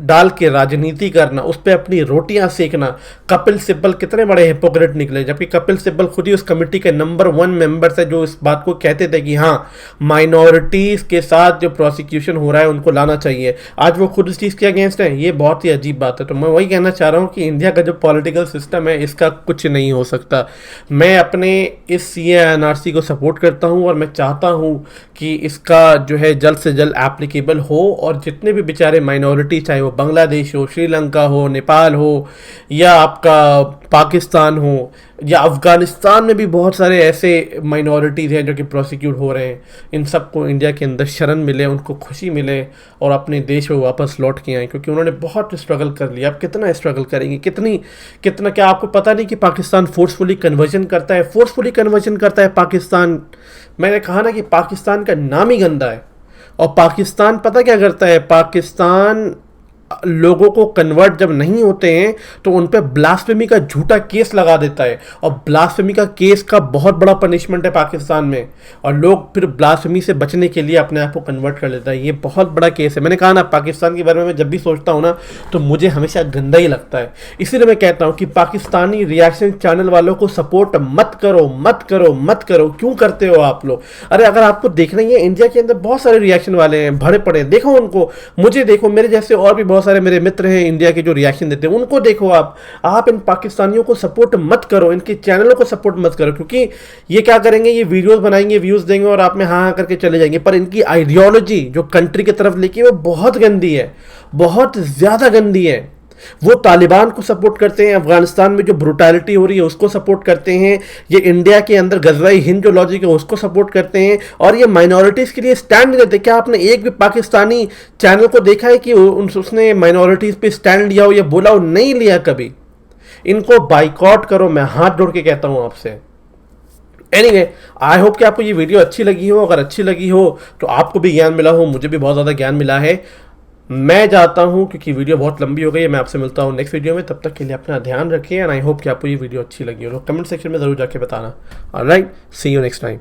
डाल के राजनीति करना, उस पर अपनी रोटियां सेकना। कपिल सिब्बल कितने बड़े हिपोक्रेट निकले, जबकि कपिल सिब्बल खुद ही उस कमेटी के नंबर 1 मेंबर थे जो इस बात को कहते थे कि हाँ, माइनॉरिटीज़ के साथ जो प्रोसिक्यूशन हो रहा है उनको लाना चाहिए। आज वो खुद इस चीज़ के अगेंस्ट हैं। ये बहुत ही अजीब बात है। तो मैं वही कहना चाह रहा हूँ कि इंडिया का जो पॉलिटिकल सिस्टम है, इसका कुछ नहीं हो सकता। मैं अपने इस CA NRC को सपोर्ट करता हूँ, और मैं चाहता हूँ कि इसका जो है जल्द से जल्द एप्लीकेबल हो, और जितने भी बेचारे माइनॉरिटी, चाहे वो बांग्लादेश हो, श्रीलंका हो, नेपाल हो, या आपका पाकिस्तान हो, या अफ़गानिस्तान में भी बहुत सारे ऐसे माइनॉरिटीज़ हैं जो कि प्रोसिक्यूट हो रहे हैं, इन सबको इंडिया के अंदर शरण मिले, उनको खुशी मिले, और अपने देश में वापस लौट के आए, क्योंकि उन्होंने बहुत स्ट्रगल कर लिया। अब कितना स्ट्रगल करेंगे, कितना क्या आपको पता नहीं कि पाकिस्तान फोर्सफुली कन्वर्जन करता है पाकिस्तान। मैंने कहा ना कि पाकिस्तान का नाम ही गंदा है। और पाकिस्तान पता क्या करता है, पाकिस्तान लोगों को कन्वर्ट जब नहीं होते हैं तो उन पे ब्लास्फेमी का झूठा केस लगा देता है, और ब्लास्फेमी का केस का बहुत बड़ा पनिशमेंट है पाकिस्तान में, और लोग फिर ब्लास्फेमी से बचने के लिए अपने आप को कन्वर्ट कर लेता है। ये बहुत बड़ा केस है। मैंने कहा ना, पाकिस्तान के बारे में मैं जब भी सोचता हूँ ना तो मुझे हमेशा गंदा ही लगता है। इसीलिए मैं कहता हूँ कि पाकिस्तानी रिएक्शन चैनल वालों को सपोर्ट मत करो, मत करो, मत करो। क्यों करते हो आप लोग? अरे अगर आपको देखना ही है, इंडिया के अंदर बहुत सारे रिएक्शन वाले हैं, भरे पड़े, देखो उनको, मुझे देखो, मेरे जैसे और भी बहुत सारे मेरे मित्र हैं इंडिया के जो रिएक्शन देते हैं, उनको देखो। आप इन पाकिस्तानियों को सपोर्ट मत करो, इनके चैनलों को सपोर्ट मत करो, क्योंकि ये क्या करेंगे, ये वीडियोस बनाएंगे, व्यूज देंगे और आप में हाँ हाँ करके चले जाएंगे, पर इनकी आइडियोलॉजी जो कंट्री की तरफ लेके वो बहुत गंदी है, बहुत ज्यादा गंदी है। वो तालिबान को सपोर्ट करते हैं, अफगानिस्तान में जो ब्रुटैलिटी हो रही है उसको सपोर्ट करते हैं, ये इंडिया के अंदर गजवाई हिंद जो लॉजिक है उसको सपोर्ट करते हैं, और ये माइनॉरिटीज़ के लिए स्टैंड नहीं लेते। क्या आपने एक भी पाकिस्तानी चैनल को देखा है कि उसने माइनॉरिटीज़ पे स्टैंड लिया हो या बोला हो? नहीं लिया कभी। इनको बाइकआउट करो, मैं हाथ जोड़ के कहता हूँ आपसे। एनीवे, आई होप कि आपको ये वीडियो अच्छी लगी हो। अगर अच्छी लगी हो तो आपको भी ज्ञान मिला हो, मुझे भी बहुत ज़्यादा ज्ञान मिला है। मैं जाता हूँ क्योंकि वीडियो बहुत लंबी हो गई है। मैं आपसे मिलता हूँ नेक्स्ट वीडियो में, तब तक के लिए अपना ध्यान रखिए, एंड आई होप कि आपको ये वीडियो अच्छी लगी हो। कमेंट सेक्शन में ज़रूर जाके बताना। Alright, see you next time.